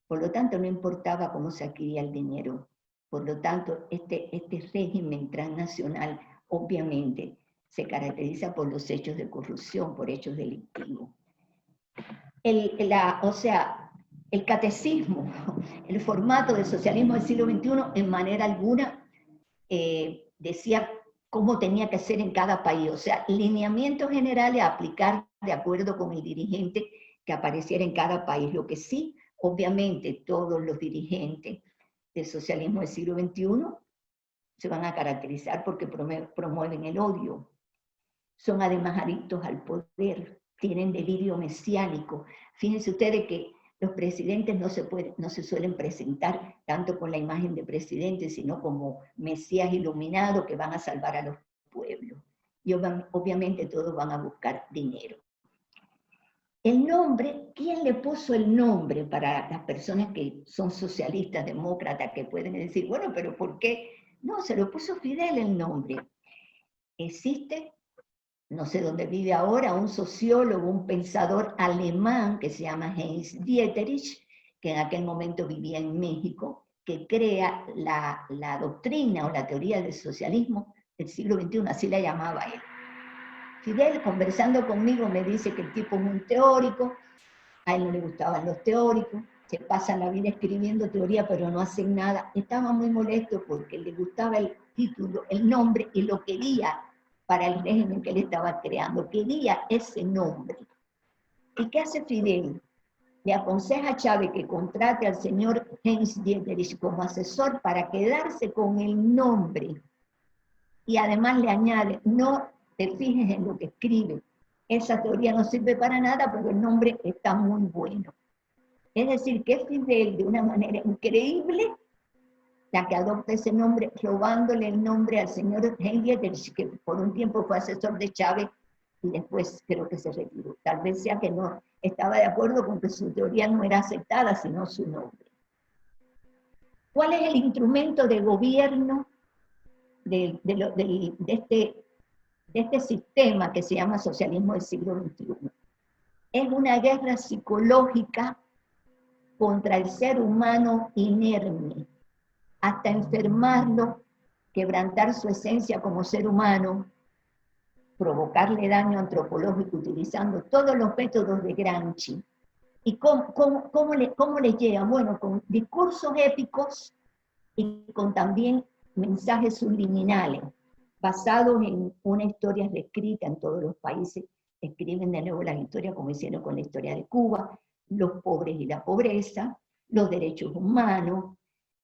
Por lo tanto, no importaba cómo se adquiría el dinero. Por lo tanto, este régimen transnacional, obviamente, se caracteriza por los hechos de corrupción, por hechos delictivos. O sea, el catecismo, el formato del socialismo del siglo XXI, en manera alguna decía cómo tenía que ser en cada país, o sea, lineamientos generales a aplicar de acuerdo con el dirigente que apareciera en cada país. Lo que sí, obviamente, todos los dirigentes del socialismo del siglo XXI se van a caracterizar porque promueven el odio. Son además adictos al poder, tienen delirio mesiánico. Fíjense ustedes que los presidentes no se suelen presentar tanto con la imagen de presidente, sino como mesías iluminados que van a salvar a los pueblos. Y obviamente todos van a buscar dinero. El nombre, ¿quién le puso el nombre para las personas que son socialistas, demócratas, que pueden decir, bueno, pero ¿por qué? No, se lo puso Fidel el nombre. Existe, no sé dónde vive ahora, un sociólogo, un pensador alemán que se llama Heinz Dieterich, que en aquel momento vivía en México, que crea la doctrina o la teoría del socialismo del siglo XXI, así la llamaba él. Fidel, conversando conmigo, me dice que el tipo es un teórico, a él no le gustaban los teóricos, se pasan la vida escribiendo teoría pero no hacen nada. Estaba muy molesto porque le gustaba el título, el nombre, y lo quería para el régimen que él estaba creando, quería ese nombre. ¿Y qué hace Fidel? Le aconseja a Chávez que contrate al señor Heinz Dieterich como asesor para quedarse con el nombre. Y además le añade, no te fijes en lo que escribe, esa teoría no sirve para nada, pero el nombre está muy bueno. Es decir, que es Fidel de una manera increíble la que adopta ese nombre, robándole el nombre al señor Heinz Dieterich, que por un tiempo fue asesor de Chávez y después creo que se retiró. Tal vez sea que no estaba de acuerdo con que su teoría no era aceptada, sino su nombre. ¿Cuál es el instrumento de gobierno de este sistema que se llama socialismo del siglo XXI? Es una guerra psicológica contra el ser humano inerme, hasta enfermarlo, quebrantar su esencia como ser humano, provocarle daño antropológico utilizando todos los métodos de Gramsci. ¿Y cómo les llega? Bueno, con discursos épicos y con también mensajes subliminales, basados en una historia reescrita en todos los países. Escriben de nuevo las historias como hicieron con la historia de Cuba, los pobres y la pobreza, los derechos humanos,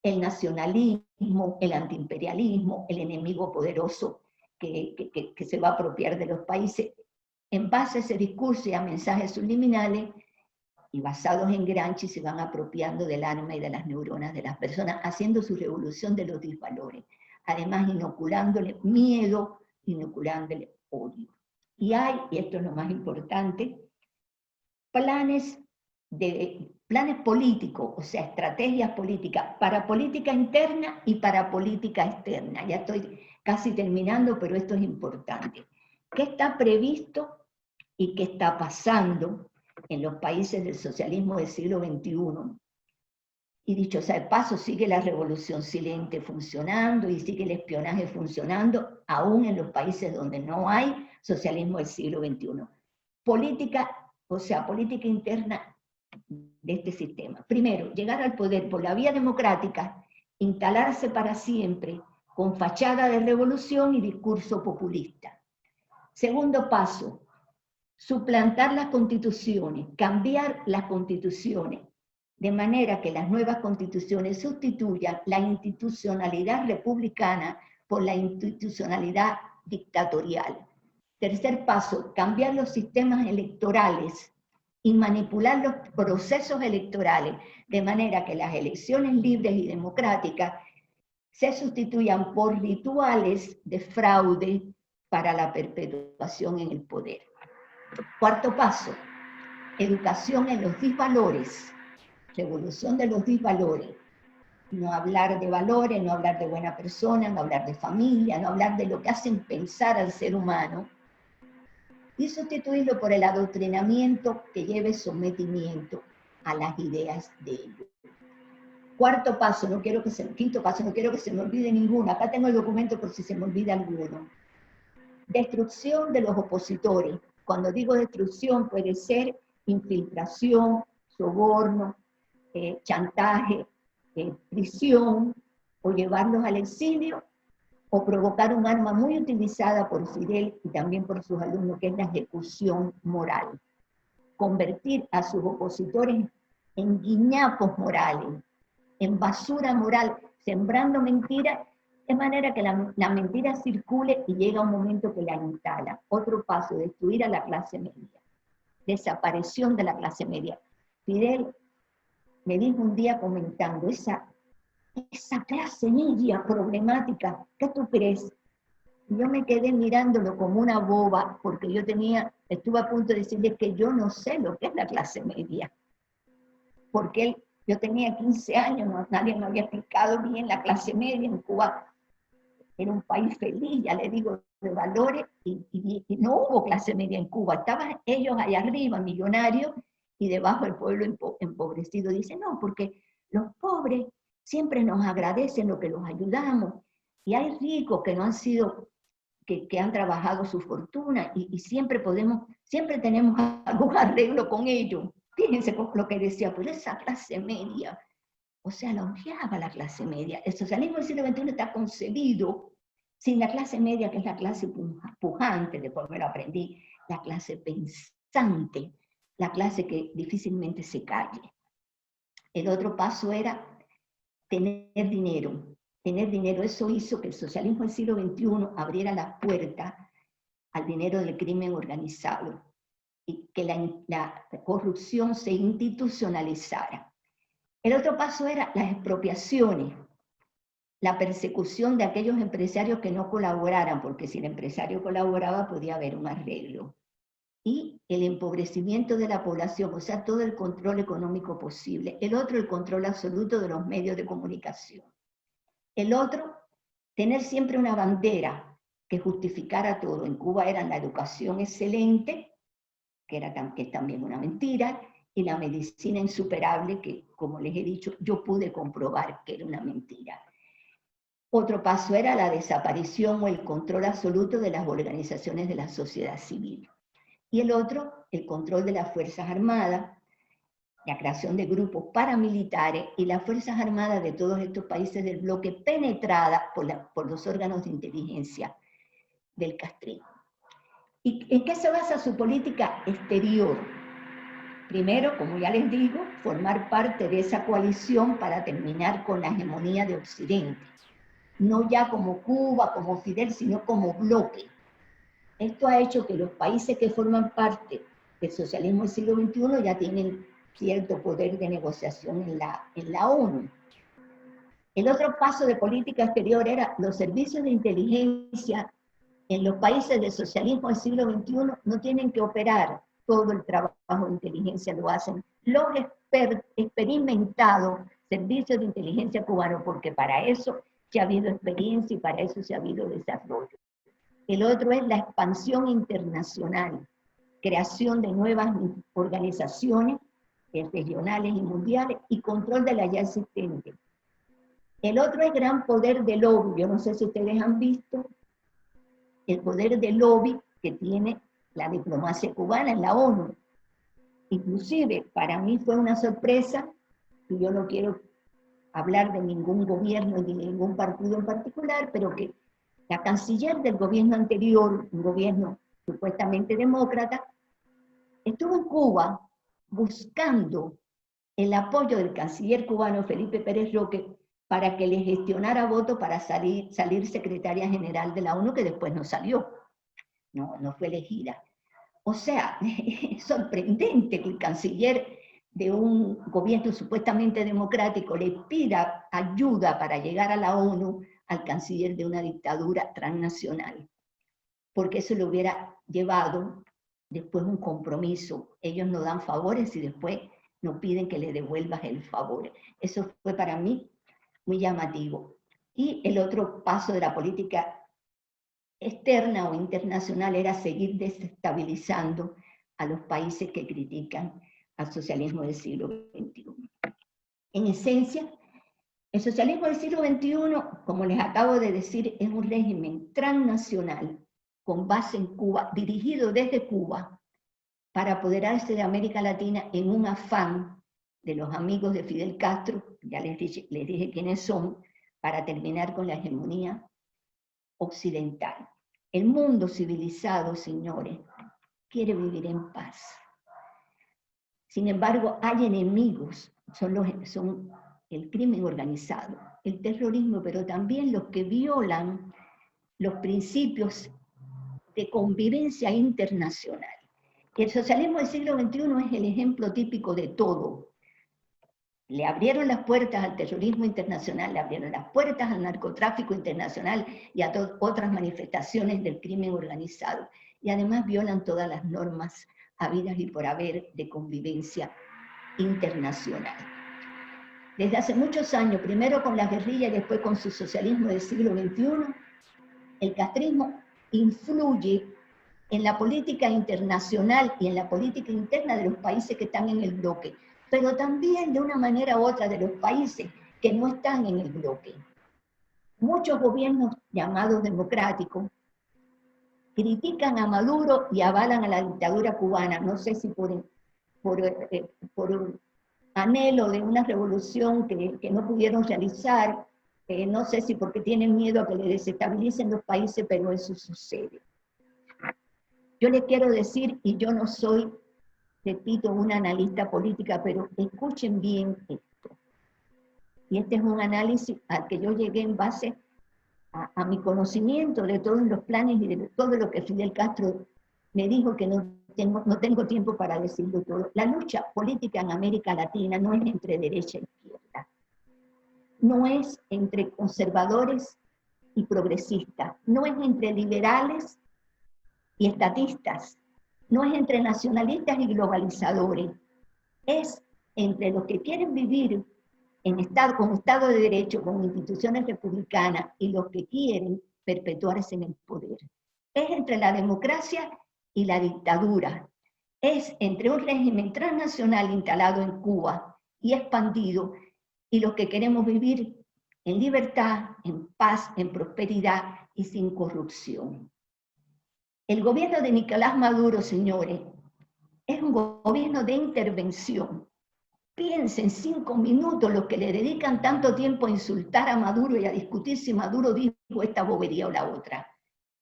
el nacionalismo, el antiimperialismo, el enemigo poderoso que se va a apropiar de los países. En base a ese discurso y a mensajes subliminales, y basados en Gramsci, se van apropiando del alma y de las neuronas de las personas, haciendo su revolución de los disvalores. Además, inoculándole miedo, inoculándole odio. Y hay, y esto es lo más importante, planes políticos, o sea, estrategias políticas para política interna y para política externa. Ya estoy casi terminando, pero esto es importante. ¿Qué está previsto y qué está pasando en los países del socialismo del siglo XXI? Y dicho sea de paso, sigue la revolución silente funcionando y sigue el espionaje funcionando, aún en los países donde no hay socialismo del siglo XXI. Política, o sea, política interna de este sistema. Primero, llegar al poder por la vía democrática, instalarse para siempre con fachada de revolución y discurso populista. Segundo paso, suplantar las constituciones, cambiar las constituciones, de manera que las nuevas constituciones sustituyan la institucionalidad republicana por la institucionalidad dictatorial. Tercer paso, cambiar los sistemas electorales y manipular los procesos electorales, de manera que las elecciones libres y democráticas se sustituyan por rituales de fraude para la perpetuación en el poder. Cuarto paso, educación en los disvalores, revolución de los disvalores. No hablar de valores, no hablar de buena persona, no hablar de familia, no hablar de lo que hacen pensar al ser humano, y sustituirlo por el adoctrinamiento que lleve sometimiento a las ideas de ellos. Quinto paso, no quiero que se me olvide ninguno. Acá tengo el documento por si se me olvida alguno. Destrucción de los opositores. Cuando digo destrucción puede ser infiltración, soborno, chantaje, prisión, o llevarlos al exilio, o provocar un arma muy utilizada por Fidel y también por sus alumnos, que es la ejecución moral. Convertir a sus opositores en guiñapos morales, en basura moral, sembrando mentiras, de manera que la mentira circule y llega un momento que la instala. Otro paso, destruir a la clase media. Desaparición de la clase media. Fidel me dijo un día comentando, esa clase media problemática, ¿qué tú crees? Y yo me quedé mirándolo como una boba, porque estuve a punto de decirle que yo no sé lo que es la clase media. Porque yo tenía 15 años, nadie me había explicado bien la clase media en Cuba. Era un país feliz, ya le digo, de valores, y no hubo clase media en Cuba. Estaban ellos allá arriba, millonarios, y debajo el pueblo empobrecido. Dice, no, porque los pobres siempre nos agradecen lo que los ayudamos, y hay ricos que no han sido, que han trabajado su fortuna, y siempre tenemos algún arreglo con ellos. Fíjense lo que decía, pero esa clase media, o sea, la odiaba la clase media. El socialismo del siglo XXI está concebido sin la clase media, que es la clase pujante, después me lo aprendí, la clase pensante, la clase que difícilmente se calle. El otro paso era tener dinero. Tener dinero, eso hizo que el socialismo del siglo XXI abriera las puertas al dinero del crimen organizado y que la corrupción se institucionalizara. El otro paso era las expropiaciones, la persecución de aquellos empresarios que no colaboraran, porque si el empresario colaboraba podía haber un arreglo. Y el empobrecimiento de la población, o sea, todo el control económico posible. El otro, el control absoluto de los medios de comunicación. El otro, tener siempre una bandera que justificara todo. En Cuba era la educación excelente, que es también una mentira, y la medicina insuperable, que, como les he dicho, yo pude comprobar que era una mentira. Otro paso era la desaparición o el control absoluto de las organizaciones de la sociedad civil. Y el otro, el control de las Fuerzas Armadas, la creación de grupos paramilitares y las Fuerzas Armadas de todos estos países del bloque penetradas por los órganos de inteligencia del castrismo. ¿Y en qué se basa su política exterior? Primero, como ya les digo, formar parte de esa coalición para terminar con la hegemonía de Occidente. No ya como Cuba, como Fidel, sino como bloque. Esto ha hecho que los países que forman parte del socialismo del siglo XXI ya tienen cierto poder de negociación en la ONU. El otro paso de política exterior era los servicios de inteligencia en los países del socialismo del siglo XXI no tienen que operar todo el trabajo de inteligencia, lo hacen los experimentados servicios de inteligencia cubanos, porque para eso se ha habido experiencia y para eso se ha habido desarrollo. El otro es la expansión internacional, creación de nuevas organizaciones regionales y mundiales y control de la ya existente. El otro es gran poder de lobby. Yo no sé si ustedes han visto el poder de lobby que tiene la diplomacia cubana en la ONU. Inclusive, para mí fue una sorpresa, y yo no quiero hablar de ningún gobierno ni de ningún partido en particular, pero que la canciller del gobierno anterior, un gobierno supuestamente demócrata, estuvo en Cuba buscando el apoyo del canciller cubano Felipe Pérez Roque para que le gestionara votos para salir secretaria general de la ONU, que después no salió, no fue elegida. O sea, es sorprendente que el canciller de un gobierno supuestamente democrático le pida ayuda para llegar a la ONU al canciller de una dictadura transnacional, porque eso le hubiera llevado después un compromiso. Ellos no dan favores y después nos piden que le devuelvas el favor. Eso fue para mí muy llamativo. Y el otro paso de la política externa o internacional era seguir desestabilizando a los países que critican al socialismo del siglo XXI. En esencia, el socialismo del siglo XXI, como les acabo de decir, es un régimen transnacional con base en Cuba, dirigido desde Cuba, para apoderarse de América Latina en un afán de los amigos de Fidel Castro, ya les dije quiénes son, para terminar con la hegemonía occidental. El mundo civilizado, señores, quiere vivir en paz. Sin embargo, hay enemigos, son el crimen organizado, el terrorismo, pero también los que violan los principios de convivencia internacional. El socialismo del siglo XXI es el ejemplo típico de todo. Le abrieron las puertas al terrorismo internacional, le abrieron las puertas al narcotráfico internacional y a otras manifestaciones del crimen organizado. Y además violan todas las normas habidas y por haber de convivencia internacional. Desde hace muchos años, primero con la guerrilla y después con su socialismo del siglo XXI, el castrismo influye en la política internacional y en la política interna de los países que están en el bloque, pero también de una manera u otra de los países que no están en el bloque. Muchos gobiernos llamados democráticos critican a Maduro y avalan a la dictadura cubana, no sé si por un anhelo de una revolución que no pudieron realizar, no sé si porque tienen miedo a que le desestabilicen los países, pero eso sucede. Yo les quiero decir, y yo no soy, repito, una analista política, pero escuchen bien esto. Y este es un análisis al que yo llegué en base a mi conocimiento de todos los planes y de todo lo que Fidel Castro me dijo, que no tengo tiempo para decirlo todo. La lucha política en América Latina no es entre derecha e izquierda, no es entre conservadores y progresistas, no es entre liberales y estatistas, no es entre nacionalistas y globalizadores, es entre los que quieren vivir con Estado de Derecho, con instituciones republicanas, y los que quieren perpetuarse en el poder. Es entre la democracia y la dictadura. Es entre un régimen transnacional instalado en Cuba y expandido, y los que queremos vivir en libertad, en paz, en prosperidad y sin corrupción. El gobierno de Nicolás Maduro, señores, es un gobierno de intervención. Piensen 5 minutos los que le dedican tanto tiempo a insultar a Maduro y a discutir si Maduro dijo esta bobería o la otra.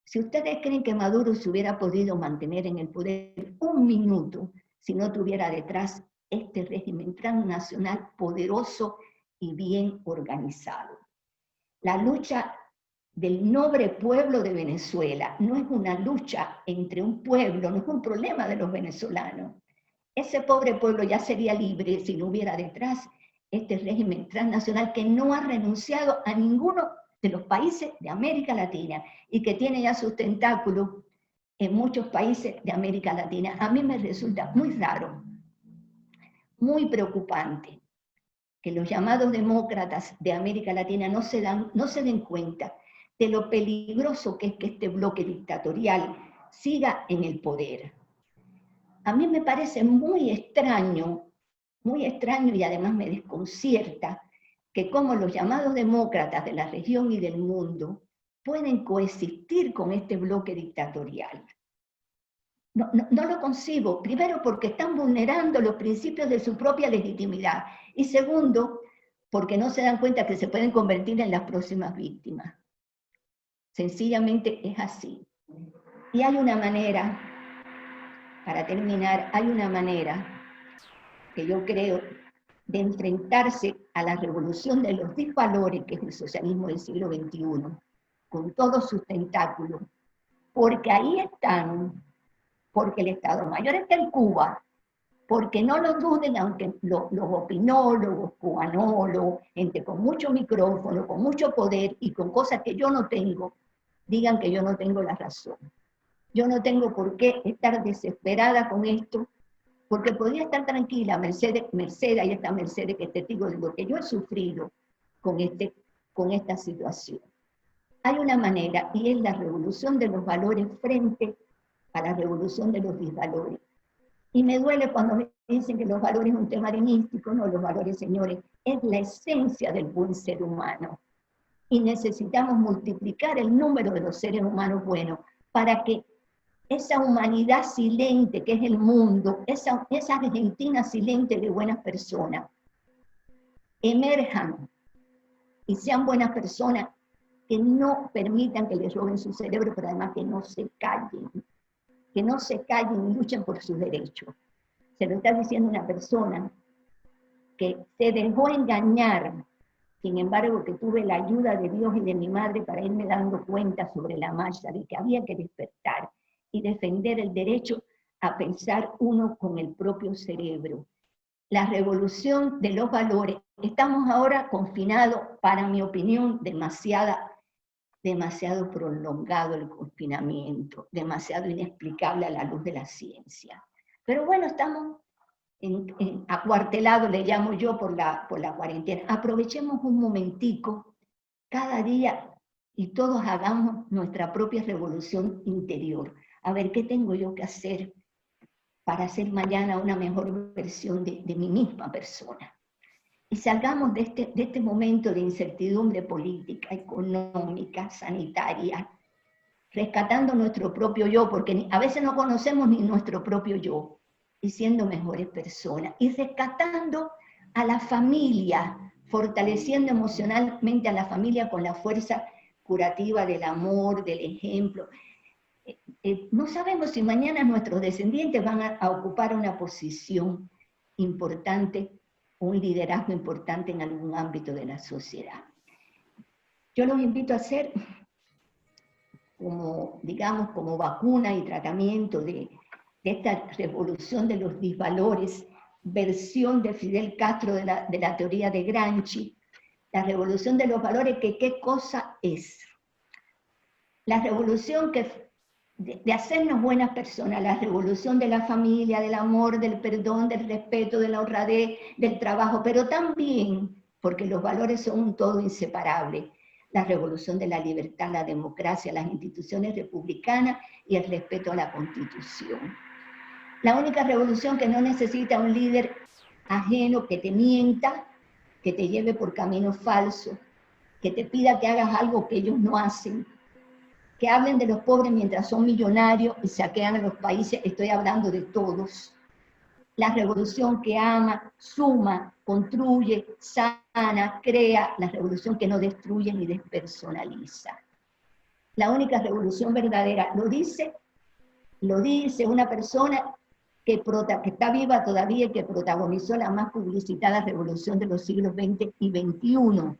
Si ustedes creen que Maduro se hubiera podido mantener en el poder 1 minuto si no tuviera detrás este régimen transnacional poderoso y bien organizado. La lucha del noble pueblo de Venezuela no es una lucha entre un pueblo, no es un problema de los venezolanos. Ese pobre pueblo ya sería libre si no hubiera detrás este régimen transnacional que no ha renunciado a ninguno de los países de América Latina y que tiene ya sus tentáculos en muchos países de América Latina. A mí me resulta muy raro, muy preocupante, que los llamados demócratas de América Latina no se den cuenta de lo peligroso que es que este bloque dictatorial siga en el poder. A mí me parece muy extraño y además me desconcierta que como los llamados demócratas de la región y del mundo pueden coexistir con este bloque dictatorial. No lo concibo, primero porque están vulnerando los principios de su propia legitimidad y segundo, porque no se dan cuenta que se pueden convertir en las próximas víctimas. Sencillamente es así. Y hay una manera, para terminar, hay una manera que yo creo de enfrentarse a la revolución de los disvalores que es el socialismo del siglo XXI, con todos sus tentáculos, porque ahí están, porque el Estado Mayor está en Cuba, porque no lo duden, aunque los opinólogos, cubanólogos, gente con mucho micrófono, con mucho poder y con cosas que yo no tengo, digan que yo no tengo la razón. Yo no tengo por qué estar desesperada con esto, porque podría estar tranquila, Mercedes, ahí está Mercedes, que es testigo de lo que yo he sufrido con esta situación. Hay una manera, y es la revolución de los valores frente a la revolución de los disvalores. Y me duele cuando me dicen que los valores es un tema arenístico. No, los valores, señores, es la esencia del buen ser humano. Y necesitamos multiplicar el número de los seres humanos buenos para que esa humanidad silente que es el mundo, esa Argentina silente de buenas personas, emerjan y sean buenas personas que no permitan que les roben su cerebro, pero además que no se callen y luchen por sus derechos. Se lo está diciendo una persona que se dejó engañar, sin embargo que tuve la ayuda de Dios y de mi madre para irme dando cuenta sobre la marcha de que había que despertar y defender el derecho a pensar uno con el propio cerebro. La revolución de los valores, estamos ahora confinados, para mi opinión, demasiado prolongado el confinamiento, demasiado inexplicable a la luz de la ciencia. Pero bueno, estamos acuartelados, le llamo yo, por la cuarentena. Aprovechemos un momentico cada día y todos hagamos nuestra propia revolución interior. A ver, ¿qué tengo yo que hacer para ser mañana una mejor versión de mi misma persona? Y salgamos de este momento de incertidumbre política, económica, sanitaria, rescatando nuestro propio yo, porque a veces no conocemos ni nuestro propio yo, y siendo mejores personas, y rescatando a la familia, fortaleciendo emocionalmente a la familia con la fuerza curativa del amor, del ejemplo. No sabemos si mañana nuestros descendientes van a ocupar una posición importante, un liderazgo importante en algún ámbito de la sociedad. Yo los invito a hacer como vacuna y tratamiento de esta revolución de los disvalores, versión de Fidel Castro de la teoría de Gramsci, la revolución de los valores, que ¿qué cosa es? La revolución de hacernos buenas personas, la revolución de la familia, del amor, del perdón, del respeto, de la honradez, del trabajo, pero también, porque los valores son un todo inseparable, la revolución de la libertad, la democracia, las instituciones republicanas y el respeto a la Constitución. La única revolución que no necesita un líder ajeno que te mienta, que te lleve por caminos falsos, que te pida que hagas algo que ellos no hacen, que hablen de los pobres mientras son millonarios y saquean a los países, estoy hablando de todos. La revolución que ama, suma, construye, sana, crea, la revolución que no destruye ni despersonaliza. La única revolución verdadera, lo dice una persona que está viva todavía y que protagonizó la más publicitada revolución de los siglos XX y XXI,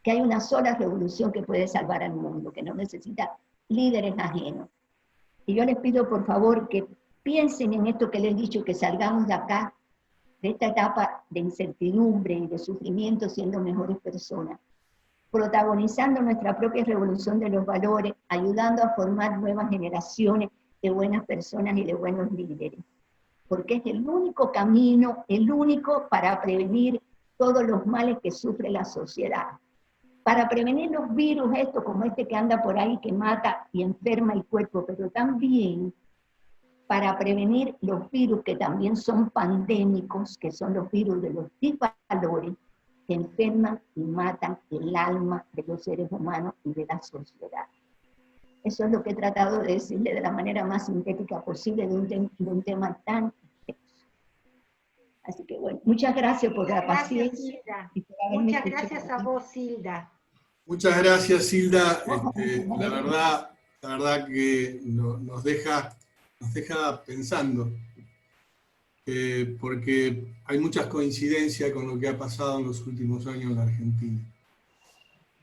que hay una sola revolución que puede salvar al mundo, que no necesita líderes ajenos. Y yo les pido por favor que piensen en esto que les he dicho, que salgamos de acá, de esta etapa de incertidumbre y de sufrimiento, siendo mejores personas, protagonizando nuestra propia revolución de los valores, ayudando a formar nuevas generaciones de buenas personas y de buenos líderes. Porque es el único camino, el único para prevenir todos los males que sufre la sociedad. Para prevenir los virus, estos como este que anda por ahí, que mata y enferma el cuerpo, pero también para prevenir los virus que también son pandémicos, que son los virus de los disvalores, que enferman y matan el alma de los seres humanos y de la sociedad. Eso es lo que he tratado de decirle de la manera más sintética posible de un tema tan extenso. Así que bueno, muchas gracias por la paciencia. Muchas gracias a vos, Hilda. Muchas gracias, Hilda. La verdad que nos deja pensando, porque hay muchas coincidencias con lo que ha pasado en los últimos años en la Argentina.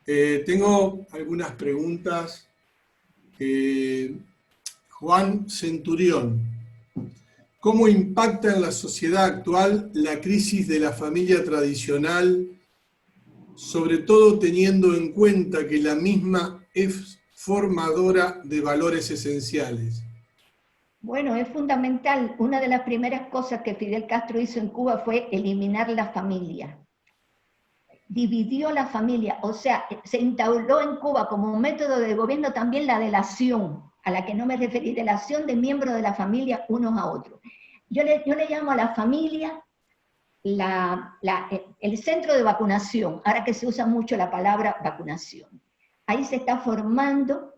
Tengo algunas preguntas. Juan Centurión, ¿cómo impacta en la sociedad actual la crisis de la familia tradicional, sobre todo teniendo en cuenta que la misma es formadora de valores esenciales? Bueno, es fundamental. Una de las primeras cosas que Fidel Castro hizo en Cuba fue eliminar la familia. Dividió la familia, o sea, se instauró en Cuba como un método de gobierno también la delación, a la que no me referí, delación de miembros de la familia unos a otros. Yo le llamo a la familia el centro de vacunación, ahora que se usa mucho la palabra vacunación. Ahí se está formando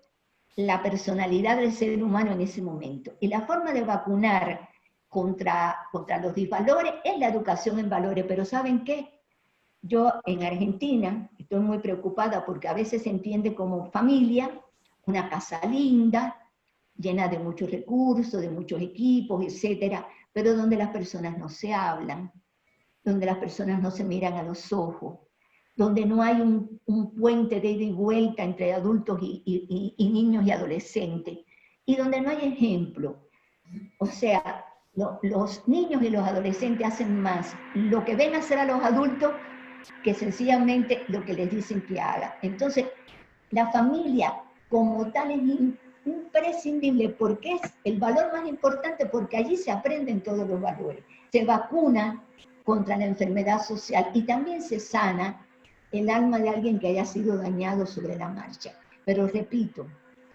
la personalidad del ser humano en ese momento. Y la forma de vacunar contra los disvalores es la educación en valores, pero ¿saben qué? Yo en Argentina estoy muy preocupada porque a veces se entiende como familia, una casa linda, llena de muchos recursos, de muchos equipos, etcétera, pero donde las personas no se hablan, donde las personas no se miran a los ojos, donde no hay un puente de ida y vuelta entre adultos y niños y adolescentes, y donde no hay ejemplo. O sea, los niños y los adolescentes hacen más lo que ven hacer a los adultos que sencillamente lo que les dicen que hagan. Entonces, la familia como tal es imprescindible porque es el valor más importante, porque allí se aprenden todos los valores. Se vacuna contra la enfermedad social y también se sana el alma de alguien que haya sido dañado sobre la marcha. Pero repito,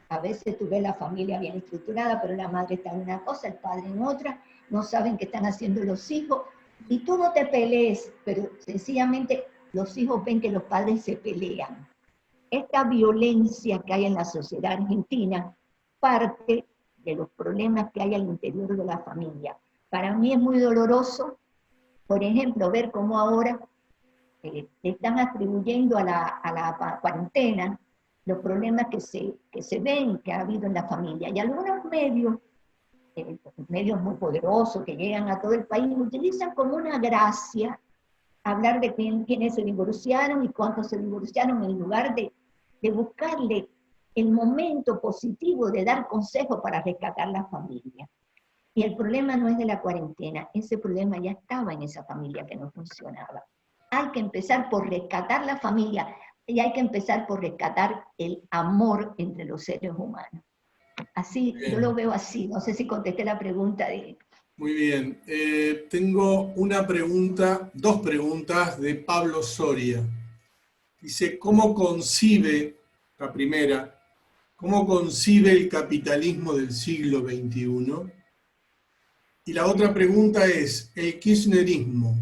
a veces tú ves la familia bien estructurada, pero la madre está en una cosa, el padre en otra, no saben qué están haciendo los hijos, y tú no te pelees, pero sencillamente los hijos ven que los padres se pelean. Esta violencia que hay en la sociedad argentina parte de los problemas que hay al interior de la familia. Para mí es muy doloroso, por ejemplo, ver cómo ahora están atribuyendo a la cuarentena los problemas que se ven que ha habido en la familia. Y algunos medios muy poderosos que llegan a todo el país, utilizan como una gracia hablar de quiénes se divorciaron y cuántos se divorciaron, en lugar de buscarle el momento positivo de dar consejos para rescatar la familia. Y el problema no es de la cuarentena, ese problema ya estaba en esa familia que no funcionaba. Hay que empezar por rescatar la familia y hay que empezar por rescatar el amor entre los seres humanos. Así, bien. Yo lo veo así, no sé si contesté la pregunta de... Muy bien, tengo dos preguntas de Pablo Soria. Dice, ¿cómo concibe, la primera, cómo concibe el capitalismo del siglo XXI? Y la otra pregunta es, ¿el kirchnerismo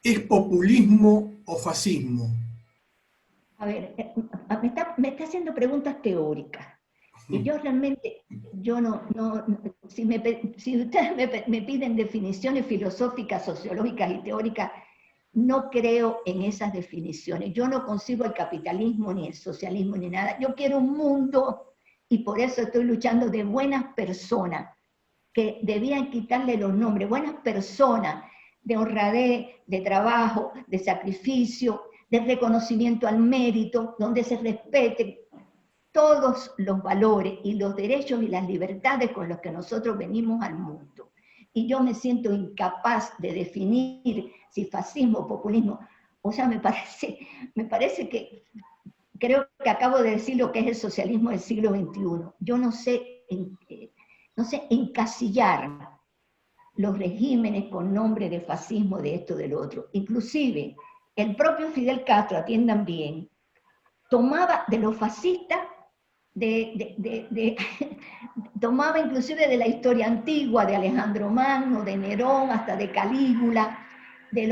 es populismo o fascismo? A ver, me está haciendo preguntas teóricas. Y yo realmente, si ustedes me piden definiciones filosóficas, sociológicas y teóricas, no creo en esas definiciones. Yo no concibo el capitalismo, ni el socialismo, ni nada. Yo quiero un mundo, y por eso estoy luchando, de buenas personas, que debían quitarle los nombres, buenas personas, de honradez, de trabajo, de sacrificio, de reconocimiento al mérito, donde se respeten todos los valores y los derechos y las libertades con los que nosotros venimos al mundo. Y yo me siento incapaz de definir si fascismo o populismo. O sea, me parece que creo que acabo de decir lo que es el socialismo del siglo XXI. Yo no sé encasillar los regímenes con nombre de fascismo, de esto, del otro. Inclusive, el propio Fidel Castro, atiendan bien, tomaba de los fascistas, tomaba inclusive de la historia antigua, de Alejandro Magno, de Nerón, hasta de Calígula, de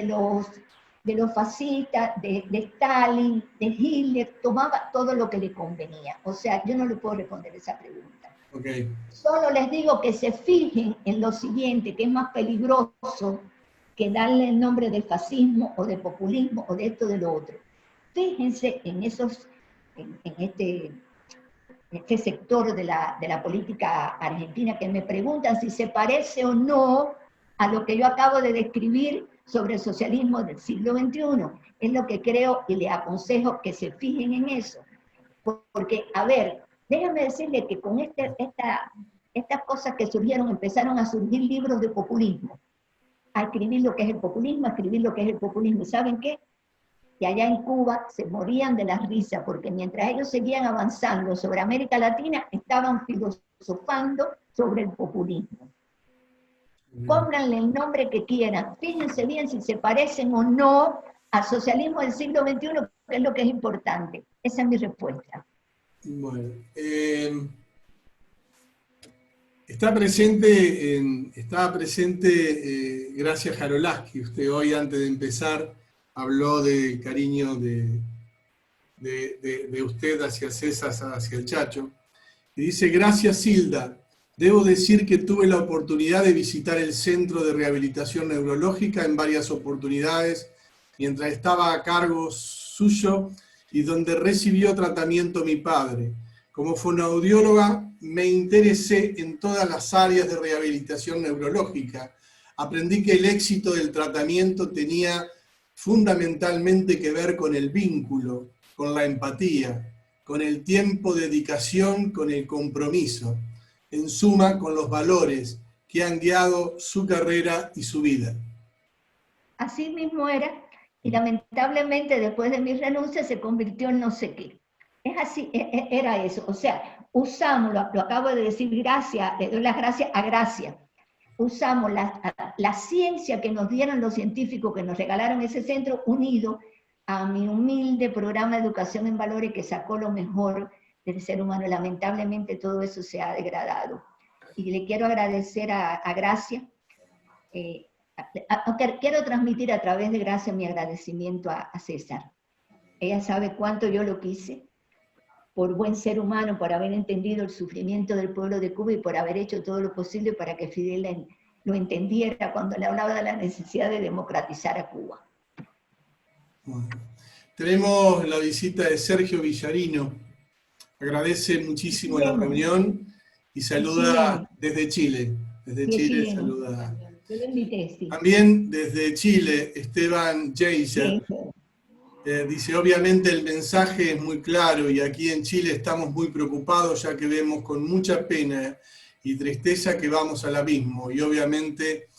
los fascistas, de Stalin, de Hitler, tomaba todo lo que le convenía. O sea, yo no le puedo responder esa pregunta. Okay. Solo les digo que se fijen en lo siguiente, que es más peligroso que darle el nombre de fascismo o de populismo o de esto o de lo otro. Fíjense en este sector de la política argentina que me preguntan si se parece o no a lo que yo acabo de describir sobre el socialismo del siglo XXI. Es lo que creo y les aconsejo que se fijen en eso. Porque, a ver, déjenme decirles que con estas cosas que surgieron, empezaron a surgir libros de populismo. A escribir lo que es el populismo, a escribir lo que es el populismo. ¿Y saben qué? Que allá en Cuba se morían de la risa, porque mientras ellos seguían avanzando sobre América Latina, estaban filosofando sobre el populismo. Pónganle el nombre que quieran, fíjense bien si se parecen o no al socialismo del siglo XXI, que es lo que es importante. Esa es mi respuesta. Bueno, estaba presente Gracia Jarolaski. Usted hoy, antes de empezar, habló del cariño de de usted hacia César, hacia el Chacho. Y dice: gracias, Silda. Debo decir que tuve la oportunidad de visitar el Centro de Rehabilitación Neurológica en varias oportunidades mientras estaba a cargo suyo y donde recibió tratamiento mi padre. Como fonoaudióloga me interesé en todas las áreas de rehabilitación neurológica. Aprendí que el éxito del tratamiento tenía fundamentalmente que ver con el vínculo, con la empatía, con el tiempo de dedicación, con el compromiso, en suma, con los valores que han guiado su carrera y su vida. Así mismo era, y lamentablemente después de mi renuncia se convirtió en no sé qué. Es así, era eso. O sea, usamos, lo acabo de decir, gracias, le doy las gracias a Gracia. Usamos la ciencia que nos dieron los científicos que nos regalaron ese centro, unido a mi humilde programa de educación en valores que sacó lo mejor del ser humano. Lamentablemente todo eso se ha degradado. Y le quiero agradecer a Gracia, quiero transmitir a través de Gracia mi agradecimiento a César. Ella sabe cuánto yo lo quise, por buen ser humano, por haber entendido el sufrimiento del pueblo de Cuba y por haber hecho todo lo posible para que Fidel lo entendiera cuando le hablaba de la necesidad de democratizar a Cuba. Bueno, tenemos la visita de Sergio Villarino. Agradece muchísimo la reunión y saluda desde Chile. Desde Chile saluda. Yo lo invité, sí. También desde Chile, Esteban Geiser. Dice: obviamente el mensaje es muy claro y aquí en Chile estamos muy preocupados ya que vemos con mucha pena y tristeza que vamos al abismo, y obviamente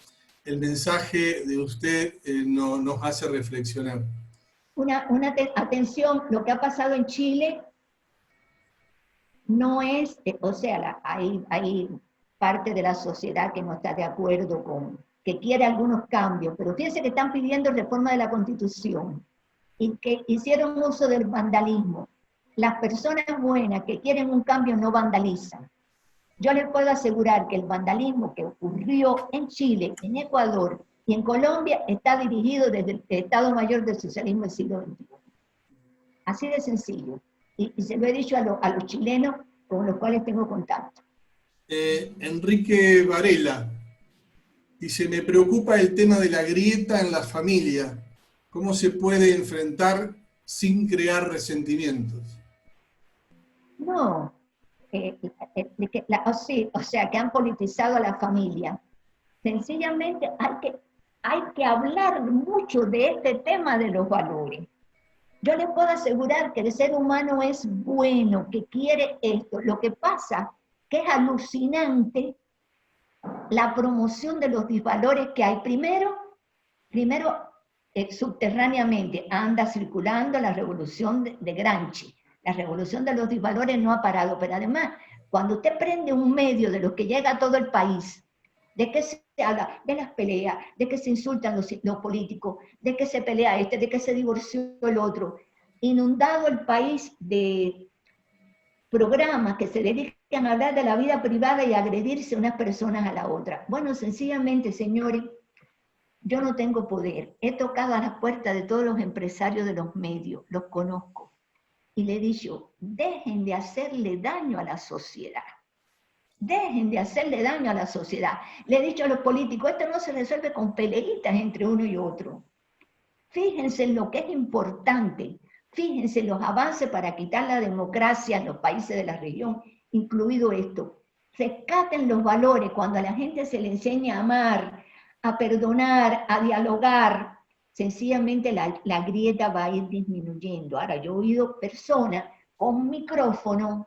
el mensaje de usted nos hace reflexionar. Atención, lo que ha pasado en Chile no es, o sea, hay parte de la sociedad que no está de acuerdo que quiere algunos cambios, pero fíjense que están pidiendo reforma de la Constitución y que hicieron uso del vandalismo. Las personas buenas que quieren un cambio no vandalizan. Yo les puedo asegurar que el vandalismo que ocurrió en Chile, en Ecuador y en Colombia está dirigido desde el Estado Mayor del socialismo del siglo XXI. Así de sencillo. Y se lo he dicho a los chilenos con los cuales tengo contacto. Enrique Varela dice: me preocupa el tema de la grieta en la familia. ¿Cómo se puede enfrentar sin crear resentimientos? No, o sea, que han politizado a la familia. Sencillamente hay que hablar mucho de este tema de los valores. Yo les puedo asegurar que el ser humano es bueno, que quiere esto. Lo que pasa que es alucinante la promoción de los disvalores que hay. Primero, subterráneamente anda circulando la revolución de Gramsci. La revolución de los disvalores no ha parado, pero además, cuando usted prende un medio de los que llega a todo el país, de que se habla de las peleas, de que se insultan los políticos, de que se pelea de que se divorció el otro, inundado el país de programas que se dedican a hablar de la vida privada y a agredirse unas personas a la otra. Bueno, sencillamente, señores, yo no tengo poder. He tocado a la puerta de todos los empresarios de los medios, los conozco. Y le he dicho: dejen de hacerle daño a la sociedad. Dejen de hacerle daño a la sociedad. Le he dicho a los políticos: esto no se resuelve con peleitas entre uno y otro. Fíjense en lo que es importante. Fíjense en los avances para quitar la democracia en los países de la región, incluido esto. Rescaten los valores. Cuando a la gente se le enseña a amar, a perdonar, a dialogar, sencillamente la grieta va a ir disminuyendo. Ahora, yo he oído personas con micrófono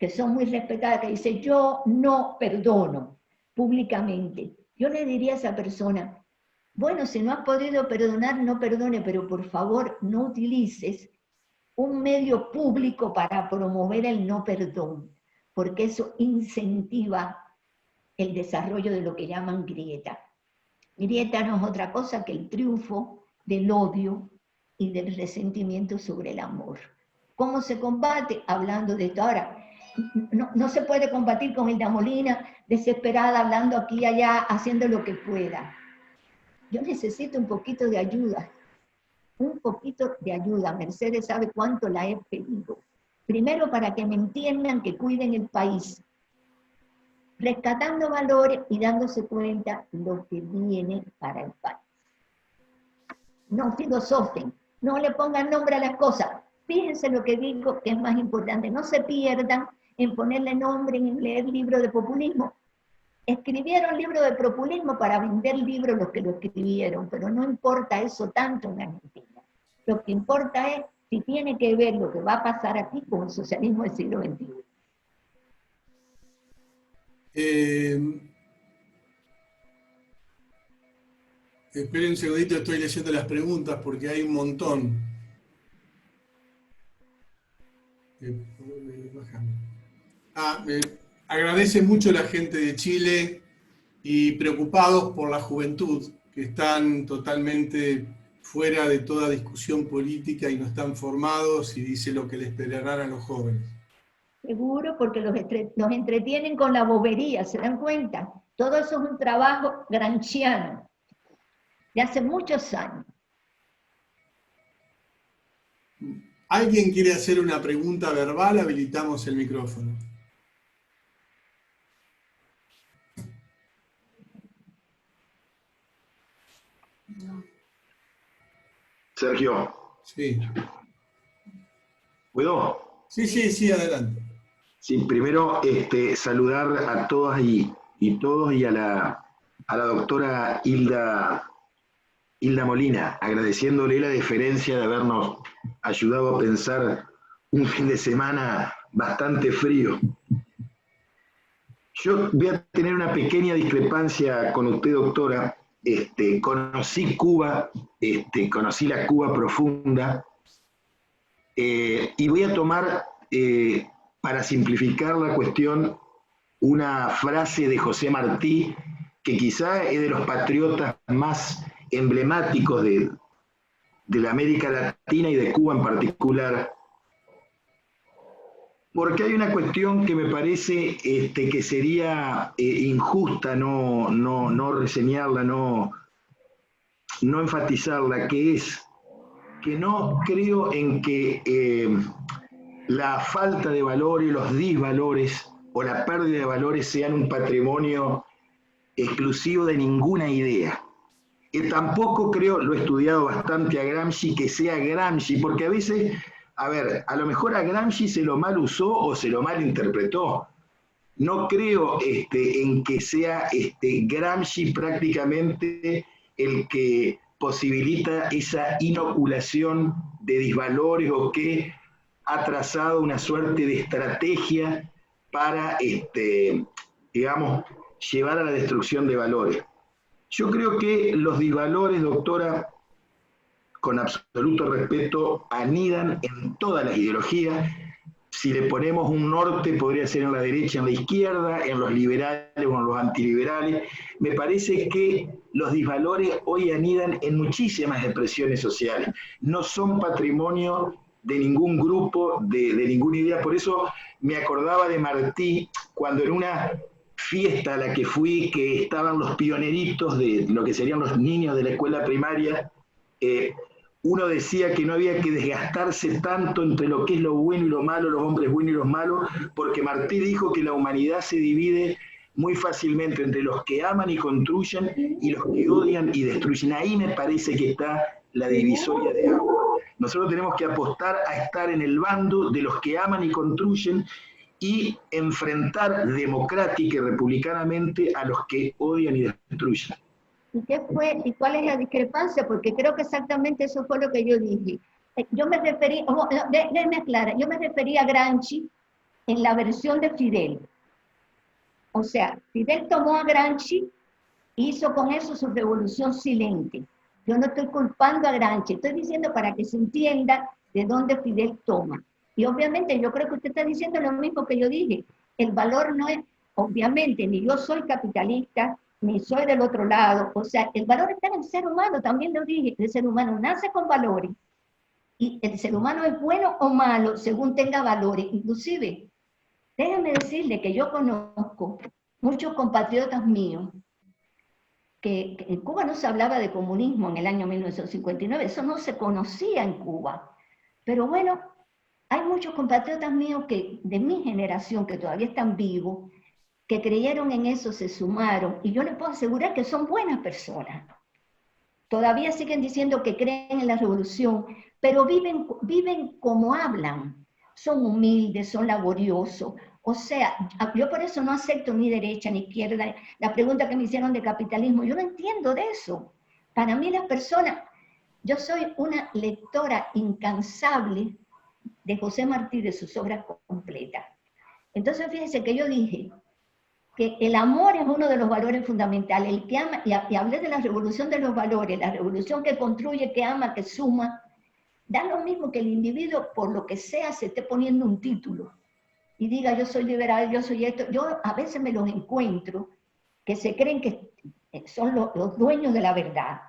que son muy respetadas, que dicen: yo no perdono públicamente. Yo le diría a esa persona: bueno, si no has podido perdonar, no perdone, pero por favor no utilices un medio público para promover el no perdón, porque eso incentiva el desarrollo de lo que llaman grieta. Grieta no es otra cosa que el triunfo del odio y del resentimiento sobre el amor. ¿Cómo se combate? Hablando de esto. Ahora, no se puede combatir con Hilda Molina, desesperada, hablando aquí y allá, haciendo lo que pueda. Yo necesito un poquito de ayuda. un poquito de ayuda. Mercedes sabe cuánto la he pedido. Primero, para que me entiendan que cuiden el país, rescatando valores y dándose cuenta lo que viene para el país. No filosofen, no le pongan nombre a las cosas. Fíjense lo que digo, que es más importante. No se pierdan en ponerle nombre, en leer libros de populismo. Escribieron libros de populismo para vender libros los que lo escribieron, pero no importa eso tanto en Argentina. Lo que importa es si tiene que ver lo que va a pasar aquí con el socialismo del siglo XXI. Esperen un segundito, estoy leyendo las preguntas porque hay un montón. Agradece mucho la gente de Chile y preocupados por la juventud, que están totalmente fuera de toda discusión política y no están formados, y dice lo que le esperarán a los jóvenes. Seguro, porque los entretienen con la bobería, ¿se dan cuenta? Todo eso es un trabajo gramsciano, de hace muchos años. ¿Alguien quiere hacer una pregunta verbal? Habilitamos el micrófono. Sergio. Sí. ¿Puedo? Sí, adelante. Sí, primero saludar a todas y todos y a la doctora Hilda Molina, agradeciéndole la deferencia de habernos ayudado a pensar un fin de semana bastante frío. Yo voy a tener una pequeña discrepancia con usted, doctora. Conocí Cuba, conocí la Cuba profunda, y voy a tomar, para simplificar la cuestión, una frase de José Martí, que quizá es de los patriotas más emblemáticos de la América Latina y de Cuba en particular, porque hay una cuestión que me parece que sería injusta no reseñarla, no enfatizarla, que es que no creo en que la falta de valores, los disvalores o la pérdida de valores sean un patrimonio exclusivo de ninguna idea. Tampoco creo, lo he estudiado bastante a Gramsci, que sea Gramsci, porque a veces, a lo mejor a Gramsci se lo mal usó o se lo mal interpretó. No creo en que sea Gramsci prácticamente el que posibilita esa inoculación de disvalores o que ha trazado una suerte de estrategia para, digamos, llevar a la destrucción de valores. Yo creo que los disvalores, doctora, con absoluto respeto, anidan en todas las ideologías. Si le ponemos un norte, podría ser en la derecha, en la izquierda, en los liberales o en los antiliberales. Me parece que los disvalores hoy anidan en muchísimas expresiones sociales. No son patrimonio de ningún grupo, de ninguna idea. Por eso me acordaba de Martí, cuando en una fiesta a la que fui, que estaban los pioneritos de lo que serían los niños de la escuela primaria, uno decía que no había que desgastarse tanto entre lo que es lo bueno y lo malo, los hombres buenos y los malos, porque Martí dijo que la humanidad se divide muy fácilmente entre los que aman y construyen y los que odian y destruyen. Ahí me parece que está la divisoria de agua. Nosotros tenemos que apostar a estar en el bando de los que aman y construyen y enfrentar democrática y republicanamente a los que odian y destruyen. ¿Y qué fue? ¿Y cuál es la discrepancia? Porque creo que exactamente eso fue lo que yo dije. Yo me referí, déjeme aclarar, yo me refería a Gramsci en la versión de Fidel. O sea, Fidel tomó a Gramsci e hizo con eso su revolución silente. Yo no estoy culpando a Gramsci, estoy diciendo para que se entienda de dónde Fidel toma. Y obviamente yo creo que usted está diciendo lo mismo que yo dije. El valor no es, obviamente, ni yo soy capitalista, ni soy del otro lado. O sea, el valor está en el ser humano, también lo dije. El ser humano nace con valores. Y el ser humano es bueno o malo según tenga valores. Inclusive, déjenme decirle que yo conozco muchos compatriotas míos que en Cuba no se hablaba de comunismo en el año 1959, eso no se conocía en Cuba. Pero bueno, hay muchos compatriotas míos que, de mi generación, que todavía están vivos, que creyeron en eso, se sumaron, y yo les puedo asegurar que son buenas personas. Todavía siguen diciendo que creen en la revolución, pero viven como hablan. Son humildes, son laboriosos. O sea, yo por eso no acepto ni derecha ni izquierda. La pregunta que me hicieron de capitalismo, yo no entiendo de eso. Para mí las personas, yo soy una lectora incansable de José Martí, de sus obras completas. Entonces fíjense que yo dije que el amor es uno de los valores fundamentales, el que ama, y hablé de la revolución de los valores, la revolución que construye, que ama, que suma, da lo mismo que el individuo, por lo que sea, se esté poniendo un título, y diga yo soy liberal, yo soy esto. Yo a veces me los encuentro, que se creen que son los dueños de la verdad,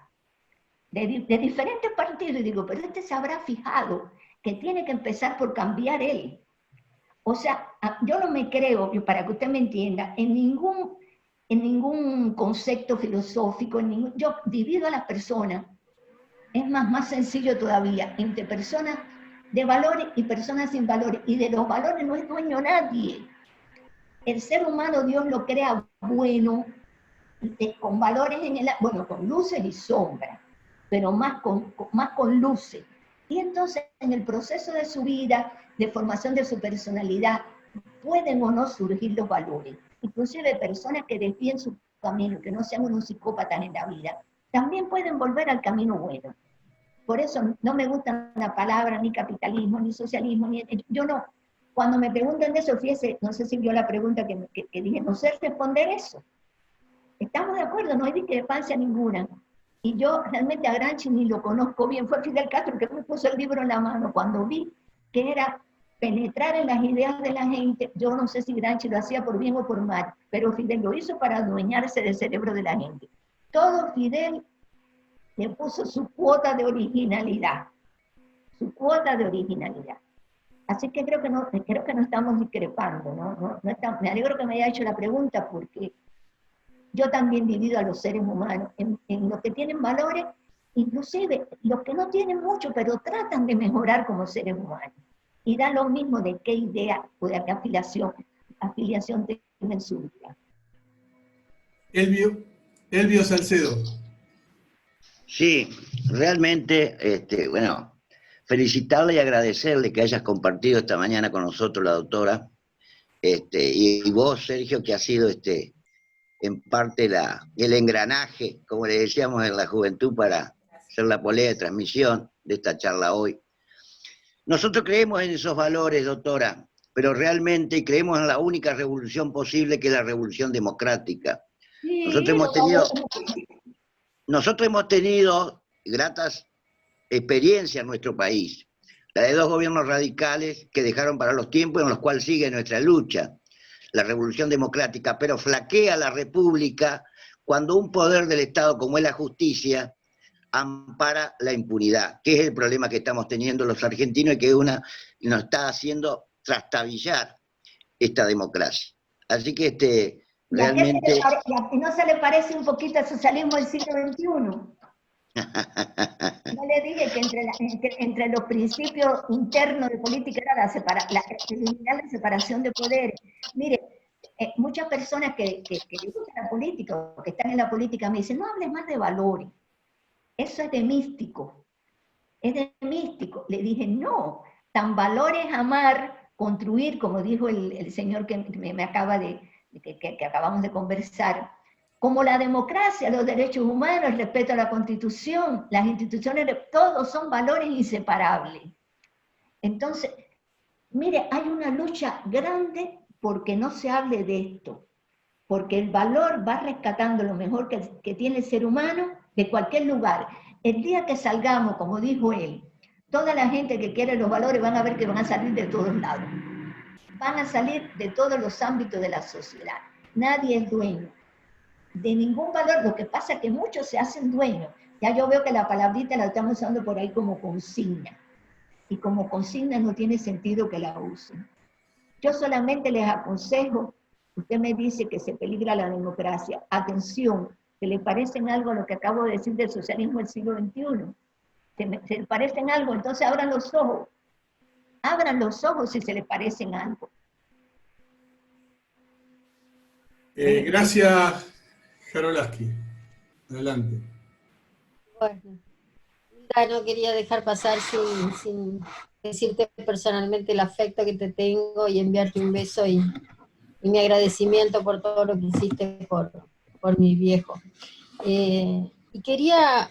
de diferentes partidos, y digo, pero este se habrá fijado que tiene que empezar por cambiar él. O sea, yo no me creo, para que usted me entienda, en ningún concepto filosófico, yo divido a las personas, es más sencillo todavía, entre personas de valores y personas sin valores, y de los valores no es dueño nadie. El ser humano Dios lo crea bueno, con valores bueno, con luces y sombras, pero más con luces. Y entonces en el proceso de su vida, de formación de su personalidad, pueden o no surgir los valores. Inclusive personas que desvíen su camino, que no sean unos psicópatas en la vida, también pueden volver al camino bueno. Por eso no me gustan la palabra ni capitalismo, ni socialismo, yo no. Cuando me preguntan de eso, fíjese, no sé si vio la pregunta que dije, no sé responder eso. Estamos de acuerdo, no hay discrepancia ninguna. Y yo realmente a Gramsci ni lo conozco bien, fue Fidel Castro que me puso el libro en la mano. Cuando vi que era penetrar en las ideas de la gente, yo no sé si Gramsci lo hacía por bien o por mal, pero Fidel lo hizo para adueñarse del cerebro de la gente. Todo Fidel le puso su cuota de originalidad, su cuota de originalidad. Así que creo que no estamos discrepando, ¿no? Me alegro que me haya hecho la pregunta, porque yo también divido a los seres humanos en los que tienen valores, inclusive los que no tienen mucho, pero tratan de mejorar como seres humanos. Y da lo mismo de qué idea o de qué afiliación tienen su vida. Elvio Salcedo. Sí, realmente, bueno, felicitarle y agradecerle que hayas compartido esta mañana con nosotros, la doctora, y vos, Sergio, que has sido en parte el engranaje, como le decíamos en la juventud, para hacer la polea de transmisión de esta charla hoy. Nosotros creemos en esos valores, doctora, pero realmente creemos en la única revolución posible, que es la revolución democrática. Sí, nosotros hemos tenido gratas experiencias en nuestro país, la de 2 gobiernos radicales que dejaron para los tiempos en los cuales sigue nuestra lucha, la revolución democrática, pero flaquea la república cuando un poder del Estado como es la justicia ampara la impunidad, que es el problema que estamos teniendo los argentinos y que nos está haciendo trastabillar esta democracia. Así que realmente... ¿Y no se le parece un poquito al socialismo del siglo XXI? Yo le dije que entre los principios internos de política era eliminar la separación de poderes. Mire, muchas personas que gustan la política o que están en la política me dicen, no hables más de valores, eso es de místico, es de místico. Le dije, no, tan valor es amar, construir, como dijo el señor que me acaba que acabamos de conversar, como la democracia, los derechos humanos, el respeto a la Constitución, las instituciones, todos son valores inseparables. Entonces, mire, hay una lucha grande porque no se hable de esto, porque el valor va rescatando lo mejor que tiene el ser humano de cualquier lugar. El día que salgamos, como dijo él, toda la gente que quiere los valores van a ver que van a salir de todos lados. Van a salir de todos los ámbitos de la sociedad. Nadie es dueño de ningún valor. Lo que pasa es que muchos se hacen dueños. Ya yo veo que la palabrita la estamos usando por ahí como consigna. Y como consigna no tiene sentido que la usen. Yo solamente les aconsejo, usted me dice que se peligra la democracia. Atención, que le parecen algo a lo que acabo de decir del socialismo del siglo XXI. Se le parecen algo, entonces abran los ojos. Abran los ojos si se les parecen algo. Gracias, Jarolaski. Adelante. Bueno, no quería dejar pasar sin decirte personalmente el afecto que te tengo y enviarte un beso y mi agradecimiento por todo lo que hiciste por mi viejo. Y quería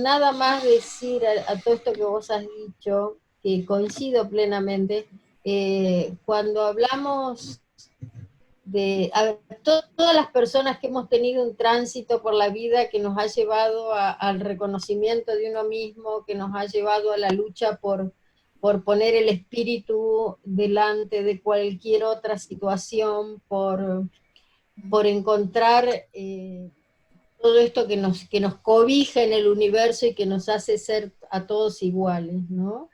nada más decir a todo esto que vos has dicho, que coincido plenamente, cuando hablamos de todas las personas que hemos tenido un tránsito por la vida que nos ha llevado al reconocimiento de uno mismo, que nos ha llevado a la lucha por poner el espíritu delante de cualquier otra situación, por encontrar todo esto que nos cobija en el universo y que nos hace ser a todos iguales, ¿no?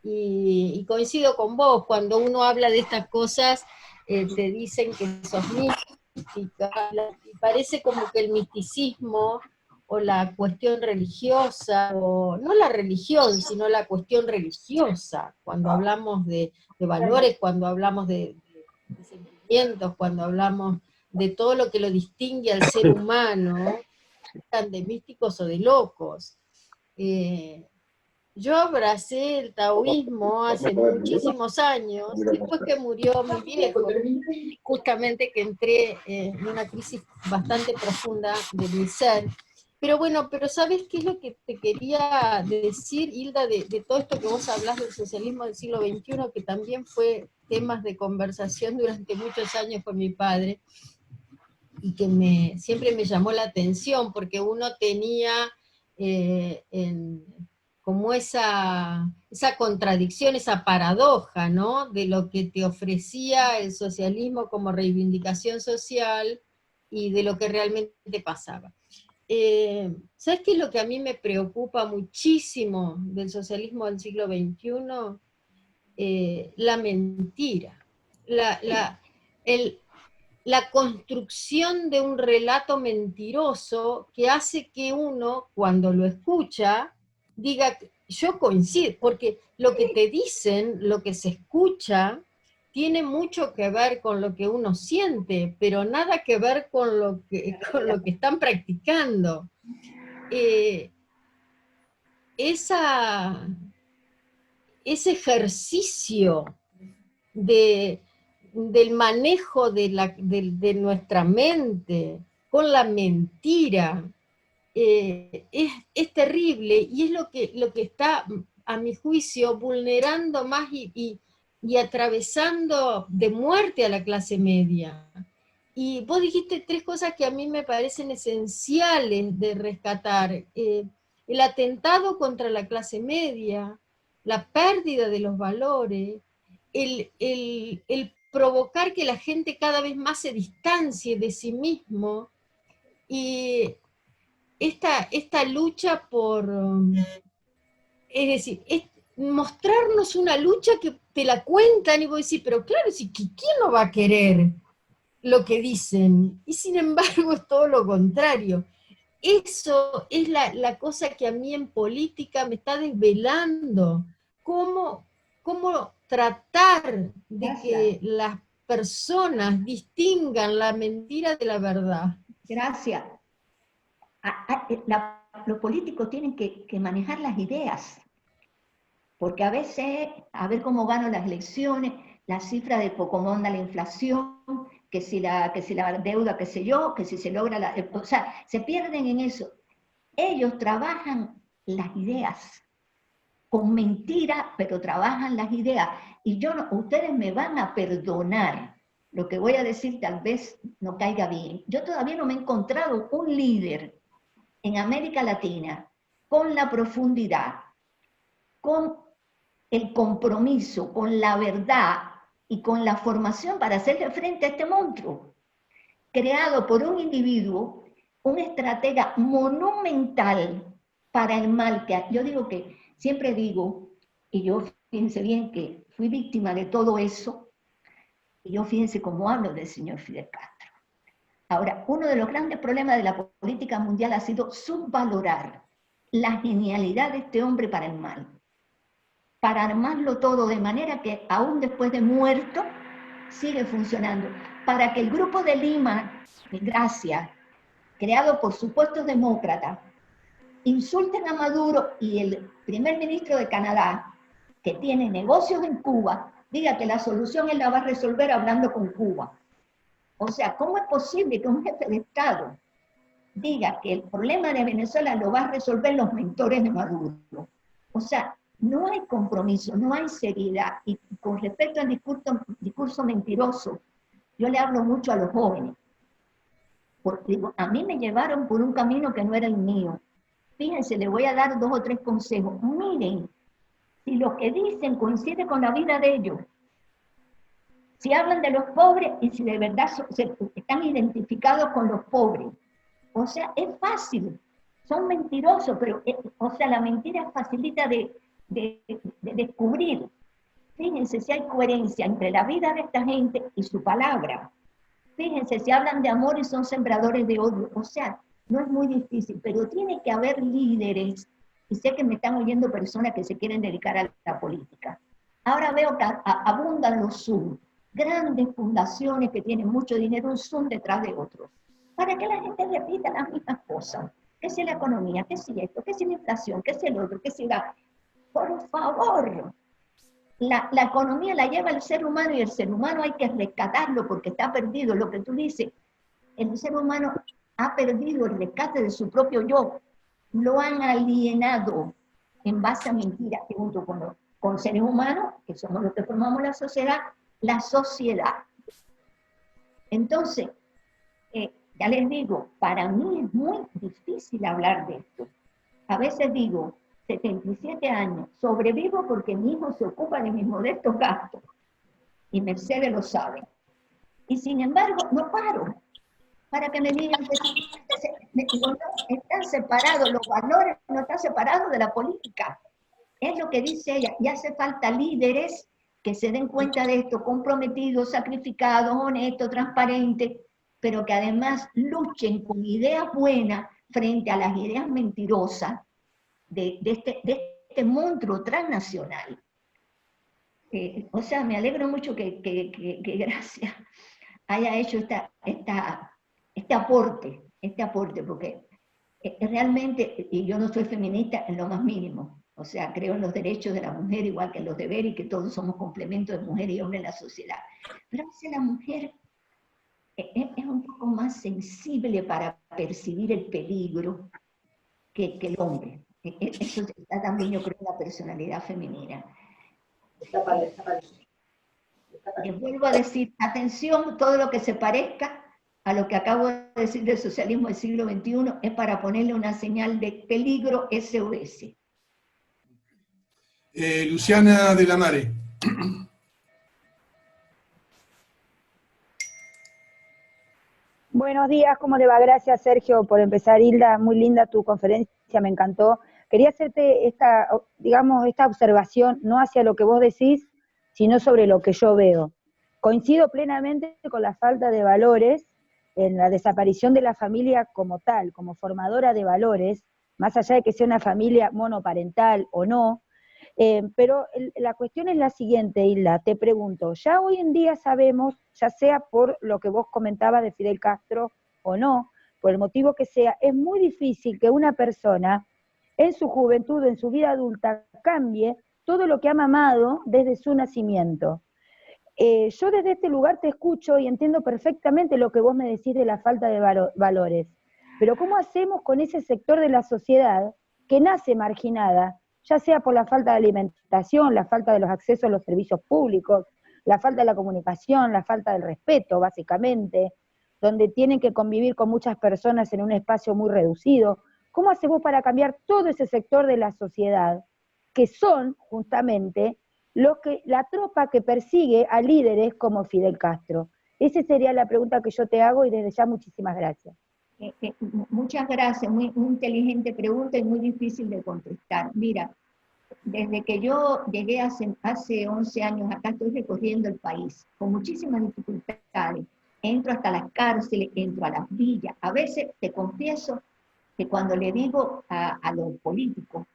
Y coincido con vos, cuando uno habla de estas cosas, te dicen que sos mística, y parece como que el misticismo o la cuestión religiosa, o no la religión, sino la cuestión religiosa, cuando hablamos de valores, cuando hablamos de sentimientos, cuando hablamos de todo lo que lo distingue al ser humano, de místicos o de locos. Yo abracé el taoísmo hace muchísimos años, después que murió mi viejo, justamente que entré en una crisis bastante profunda de mi ser. Pero bueno, pero ¿sabes qué es lo que te quería decir, Hilda, de todo esto que vos hablás del socialismo del siglo XXI, que también fue temas de conversación durante muchos años con mi padre, y que siempre me llamó la atención, porque uno tenía como esa contradicción, esa paradoja, ¿no?, de lo que te ofrecía el socialismo como reivindicación social y de lo que realmente pasaba. ¿Sabes qué es lo que a mí me preocupa muchísimo del socialismo del siglo XXI? La mentira, la construcción de un relato mentiroso que hace que uno, cuando lo escucha, diga, yo coincido, porque lo que te dicen, lo que se escucha, tiene mucho que ver con lo que uno siente, pero nada que ver con lo que están practicando. Ese ejercicio del manejo de nuestra mente con la mentira es terrible, y es lo que está, a mi juicio, vulnerando más y atravesando de muerte a la clase media. Y vos dijiste tres cosas que a mí me parecen esenciales de rescatar: el atentado contra la clase media, la pérdida de los valores, el provocar que la gente cada vez más se distancie de sí mismo, y esta lucha por, es decir, mostrarnos una lucha que te la cuentan y vos decís, pero claro, ¿quién no va a querer lo que dicen? Y sin embargo es todo lo contrario. Eso es la cosa que a mí en política me está desvelando. ¿Cómo tratar de que las personas distingan la mentira de la verdad? Gracias. Los políticos tienen que manejar las ideas, porque a veces, a ver cómo gano las elecciones, la cifra de Pocomonda, la inflación, que si la deuda, qué sé yo, que si se logra o sea, se pierden en eso. Ellos trabajan las ideas, con mentira, pero trabajan las ideas. Y ustedes me van a perdonar, lo que voy a decir tal vez no caiga bien. Yo todavía no me he encontrado un líder en América Latina con la profundidad, con el compromiso, con la verdad y con la formación para hacerle frente a este monstruo, creado por un individuo, un estratega monumental para el mal que yo digo que, siempre digo, y yo fíjense bien que fui víctima de todo eso, y yo fíjense cómo hablo del señor Fidel Castro. Ahora, uno de los grandes problemas de la política mundial ha sido subvalorar la genialidad de este hombre para el mal, para armarlo todo de manera que aún después de muerto sigue funcionando, para que el grupo de Lima, Gracia, creado por supuestos demócratas, insulten a Maduro y el primer ministro de Canadá, que tiene negocios en Cuba, diga que la solución él la va a resolver hablando con Cuba. O sea, ¿cómo es posible que un jefe de Estado diga que el problema de Venezuela lo va a resolver los mentores de Maduro? O sea, no hay compromiso, no hay seriedad. Y con respecto al discurso mentiroso, yo le hablo mucho a los jóvenes. Porque digo, a mí me llevaron por un camino que no era el mío. Fíjense, les voy a dar 2 o 3 consejos. Miren, si lo que dicen coincide con la vida de ellos, si hablan de los pobres y si de verdad están identificados con los pobres. O sea, es fácil. Son mentirosos, pero o sea, la mentira facilita de descubrir. Fíjense si hay coherencia entre la vida de esta gente y su palabra. Fíjense si hablan de amor y son sembradores de odio. O sea, no es muy difícil, pero tiene que haber líderes. Y sé que me están oyendo personas que se quieren dedicar a la política. Ahora veo que abundan los Zoom. Grandes fundaciones que tienen mucho dinero, un Zoom detrás de otros. Para que la gente repita las mismas cosas. ¿Qué es la economía? ¿Qué es esto? ¿Qué es la inflación? ¿Qué es el otro? ¿Qué es la... Por favor, la economía la lleva el ser humano y el ser humano hay que rescatarlo porque está perdido. Lo que tú dices, el ser humano ha perdido el rescate de su propio yo. Lo han alienado en base a mentiras que junto con seres humanos, que somos los que formamos la sociedad. Entonces, ya les digo, para mí es muy difícil hablar de esto. A veces digo, 77 años, sobrevivo porque mi hijo se ocupa de mis modestos gastos. Y Mercedes lo sabe. Y sin embargo, no paro. Para que me digan que están separados, los valores no están separados de la política. Es lo que dice ella, y hace falta líderes que se den cuenta de esto, comprometidos, sacrificados, honestos, transparentes, pero que además luchen con ideas buenas frente a las ideas mentirosas de este monstruo transnacional. O sea, me alegro mucho que Gracia haya hecho este aporte, porque realmente, y yo no soy feminista en lo más mínimo, o sea, creo en los derechos de la mujer igual que en los deberes y que todos somos complementos de mujer y hombre en la sociedad. Pero a veces la mujer es un poco más sensible para percibir el peligro que el hombre. Eso está también, yo creo, en la personalidad femenina. Les vuelvo a decir, atención, todo lo que se parezca a lo que acabo de decir del socialismo del siglo XXI es para ponerle una señal de peligro SOS. Luciana de la Mare. Buenos días, ¿cómo le va? Gracias, Sergio, por empezar. Hilda, muy linda tu conferencia, me encantó. Quería hacerte esta observación, no hacia lo que vos decís, sino sobre lo que yo veo. Coincido plenamente con la falta de valores en la desaparición de la familia como tal, como formadora de valores, más allá de que sea una familia monoparental o no, pero la cuestión es la siguiente, Hilda, te pregunto, ya hoy en día sabemos, ya sea por lo que vos comentabas de Fidel Castro o no, por el motivo que sea, es muy difícil que una persona en su juventud, en su vida adulta, cambie todo lo que ha mamado desde su nacimiento. Yo desde este lugar te escucho y entiendo perfectamente lo que vos me decís de la falta de valores, pero ¿cómo hacemos con ese sector de la sociedad que nace marginada, ya sea por la falta de alimentación, la falta de los accesos a los servicios públicos, la falta de la comunicación, la falta del respeto, básicamente, donde tienen que convivir con muchas personas en un espacio muy reducido? ¿Cómo hacemos para cambiar todo ese sector de la sociedad, que son justamente la tropa que persigue a líderes como Fidel Castro? Esa sería la pregunta que yo te hago y desde ya muchísimas gracias. Muchas gracias, muy inteligente pregunta y muy difícil de contestar. Mira, desde que yo llegué hace 11 años acá, estoy recorriendo el país con muchísimas dificultades, entro hasta las cárceles, entro a las villas. A veces te confieso que cuando le digo a los políticos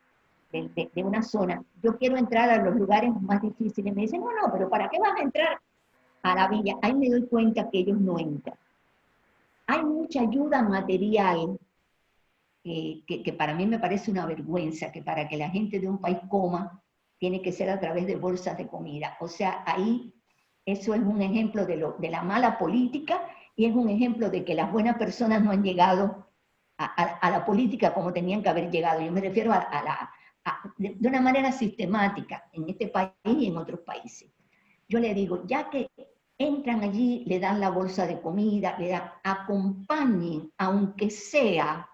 de una zona, yo quiero entrar a los lugares más difíciles, me dicen, no, pero ¿para qué vas a entrar a la villa? Ahí me doy cuenta que ellos no entran. Hay mucha ayuda material que para mí me parece una vergüenza, que para que la gente de un país coma, tiene que ser a través de bolsas de comida. O sea, ahí eso es un ejemplo de la mala política y es un ejemplo de que las buenas personas no han llegado a la política como tenían que haber llegado. Yo me refiero de una manera sistemática en este país y en otros países. Yo le digo, ya que entran allí, le dan la bolsa de comida, le dan, acompañen, aunque sea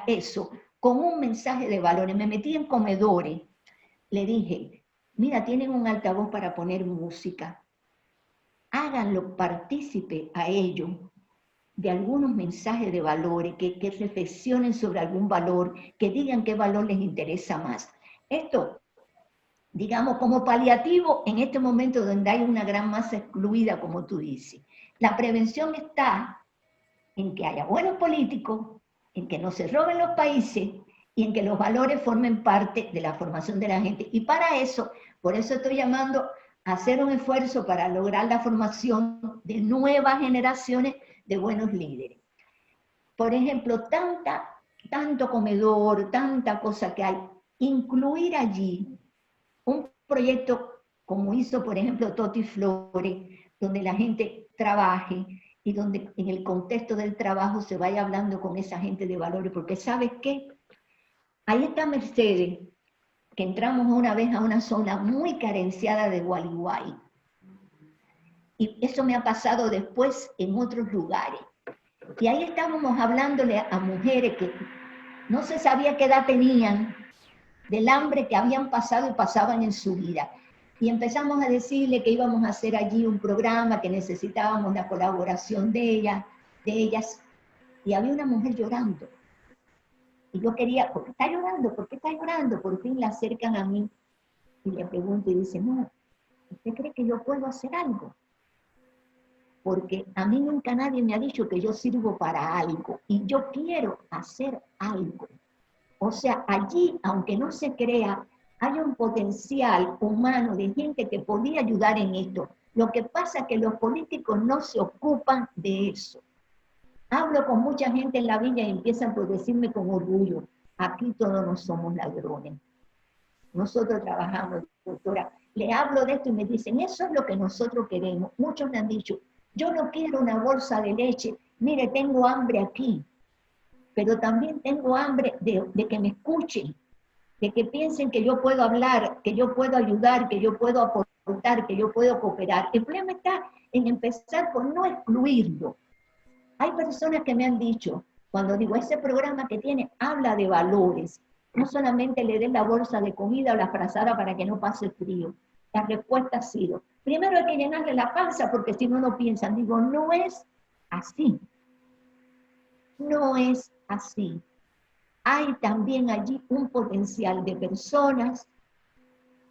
eso, con un mensaje de valores. Me metí en comedores, le dije, mira, tienen un altavoz para poner música, háganlo partícipe a ellos de algunos mensajes de valores, que reflexionen sobre algún valor, que digan qué valor les interesa más. Esto, digamos, como paliativo en este momento donde hay una gran masa excluida, como tú dices. La prevención está en que haya buenos políticos, en que no se roben los países y en que los valores formen parte de la formación de la gente. Y para eso, por eso estoy llamando a hacer un esfuerzo para lograr la formación de nuevas generaciones de buenos líderes. Por ejemplo, tanto comedor, tanta cosa que hay, incluir allí un proyecto como hizo, por ejemplo, Toti Flores, donde la gente trabaje y donde en el contexto del trabajo se vaya hablando con esa gente de valores, porque ¿sabes qué? Ahí está Mercedes, que entramos una vez a una zona muy carenciada de Gualeguay. Y eso me ha pasado después en otros lugares. Y ahí estábamos hablándole a mujeres que no se sabía qué edad tenían, del hambre que habían pasado y pasaban en su vida. Y empezamos a decirle que íbamos a hacer allí un programa, que necesitábamos la colaboración de ellas. Y había una mujer llorando. Y yo quería, ¿por qué está llorando? ¿Por qué está llorando? Por fin la acercan a mí y le pregunto y dice, no, ¿usted cree que yo puedo hacer algo? Porque a mí nunca nadie me ha dicho que yo sirvo para algo y yo quiero hacer algo. O sea, allí, aunque no se crea, hay un potencial humano de gente que podía ayudar en esto. Lo que pasa es que los políticos no se ocupan de eso. Hablo con mucha gente en la villa y empiezan por decirme con orgullo, aquí todos no somos ladrones. Nosotros trabajamos, doctora. Le hablo de esto y me dicen, eso es lo que nosotros queremos. Muchos me han dicho, yo no quiero una bolsa de leche, mire, tengo hambre aquí, pero también tengo hambre de que me escuchen, de que piensen que yo puedo hablar, que yo puedo ayudar, que yo puedo aportar, que yo puedo cooperar. El problema está en empezar por no excluirlo. Hay personas que me han dicho, cuando digo, ese programa que tiene habla de valores, no solamente le den la bolsa de comida o la frazada para que no pase frío. La respuesta ha sido, primero hay que llenarle la panza porque si no, no piensan. Digo, no es así. No es así. Hay también allí un potencial de personas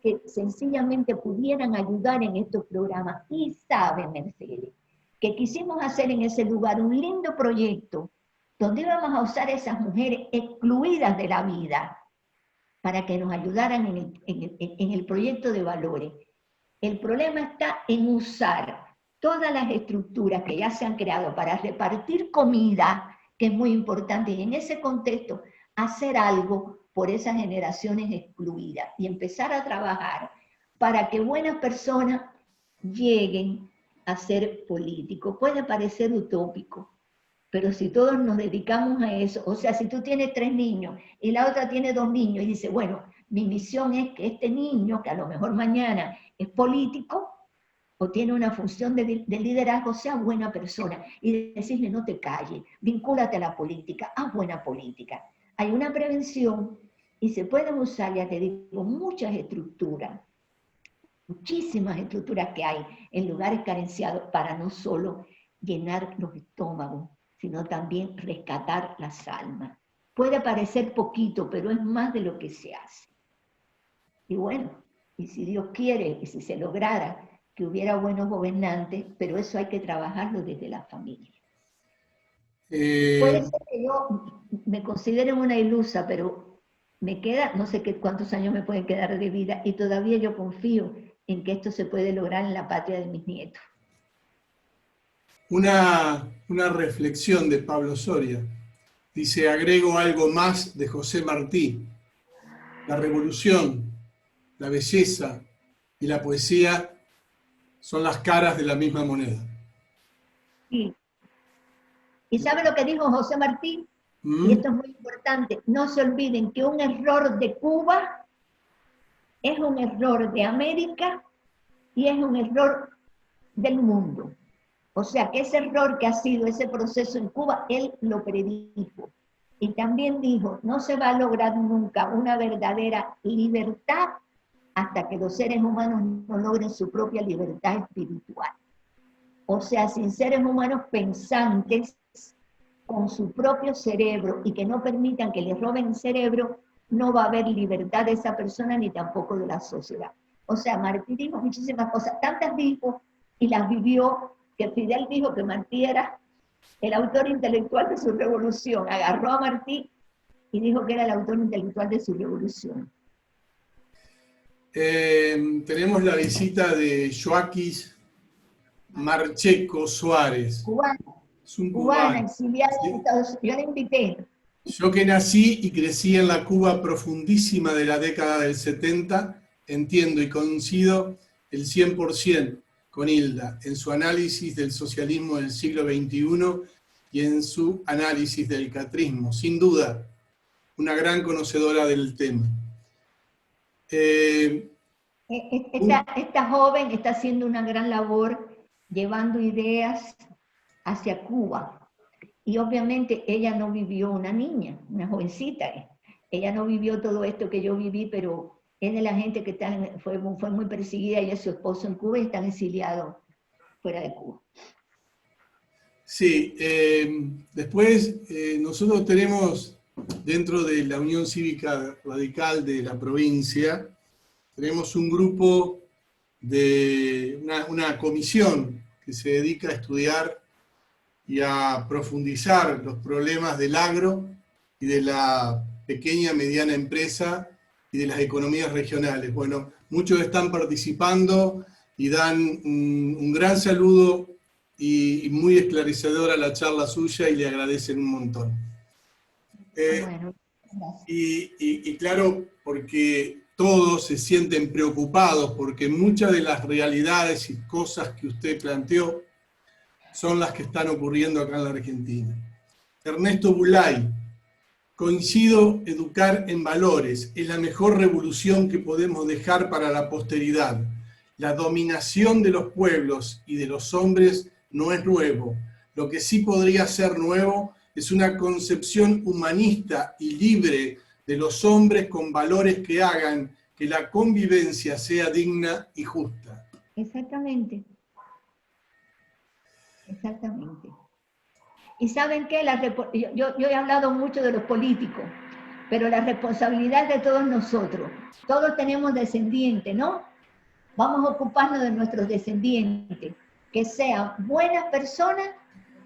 que sencillamente pudieran ayudar en estos programas. Y sabe, Mercedes, que quisimos hacer en ese lugar un lindo proyecto donde íbamos a usar a esas mujeres excluidas de la vida para que nos ayudaran en el proyecto de valores. El problema está en usar todas las estructuras que ya se han creado para repartir comida, que es muy importante, y en ese contexto hacer algo por esas generaciones excluidas y empezar a trabajar para que buenas personas lleguen a ser políticos. Puede parecer utópico, pero si todos nos dedicamos a eso, o sea, si tú tienes 3 niños y la otra tiene 2 niños y dice, bueno, mi misión es que este niño, que a lo mejor mañana es político o tiene una función de liderazgo, sea buena persona y decirle no te calles, vincúlate a la política, haz buena política. Hay una prevención y se pueden usar, ya te digo, muchas estructuras, muchísimas estructuras que hay en lugares carenciados para no solo llenar los estómagos, sino también rescatar las almas. Puede parecer poquito, pero es más de lo que se hace. Y bueno, y si Dios quiere, y si se lograra, que hubiera buenos gobernantes, pero eso hay que trabajarlo desde la familia. Puede ser que yo me considere una ilusa, pero me queda, no sé cuántos años me pueden quedar de vida, y todavía yo confío en que esto se puede lograr en la patria de mis nietos. Una reflexión de Pablo Soria. Dice, agrego algo más de José Martí. La revolución, la belleza y la poesía son las caras de la misma moneda. Sí. ¿Y sabe lo que dijo José Martí? Y esto es muy importante. No se olviden que un error de Cuba es un error de América y es un error del mundo. O sea, que ese error que ha sido ese proceso en Cuba, él lo predijo. Y también dijo, no se va a lograr nunca una verdadera libertad hasta que los seres humanos no logren su propia libertad espiritual. O sea, sin seres humanos pensantes, con su propio cerebro, y que no permitan que les roben el cerebro, no va a haber libertad de esa persona ni tampoco de la sociedad. O sea, Martí dijo muchísimas cosas, tantas dijo y las vivió, que Fidel dijo que Martí era el autor intelectual de su revolución. Agarró a Martí y dijo que era el autor intelectual de su revolución. Tenemos la visita de Joaquis Marcheco Suárez. Cubano. Es un Cubana, exiliada en Estados Unidos. Yo la invité. Yo que nací y crecí en la Cuba profundísima de la década del 70, entiendo y coincido el 100% con Hilda en su análisis del socialismo del siglo XXI y en su análisis del catrismo. Sin duda, una gran conocedora del tema. Esta joven está haciendo una gran labor llevando ideas hacia Cuba. Y obviamente ella no vivió una niña, una jovencita. Ella no vivió todo esto que yo viví, pero es de la gente que fue muy perseguida, ella y su esposo en Cuba y están exiliados fuera de Cuba. Sí, después nosotros tenemos dentro de la Unión Cívica Radical de la provincia, tenemos un grupo de una comisión que se dedica a estudiar y a profundizar los problemas del agro y de la pequeña mediana empresa y de las economías regionales. Bueno, muchos están participando y dan un gran saludo y muy esclarecedora la charla suya y le agradecen un montón. Bueno, y claro, porque todos se sienten preocupados porque muchas de las realidades y cosas que usted planteó son las que están ocurriendo acá en la Argentina. Ernesto Bulay, coincido, educar en valores es la mejor revolución que podemos dejar para la posteridad. La dominación de los pueblos y de los hombres no es nuevo. Lo que sí podría ser nuevo es una concepción humanista y libre de los hombres con valores que hagan que la convivencia sea digna y justa. exactamente. Exactamente. Y ¿saben qué? Yo he hablado mucho de los políticos, pero la responsabilidad de todos nosotros. Todos tenemos descendientes, ¿no? Vamos a ocuparnos de nuestros descendientes, que sean buenas personas,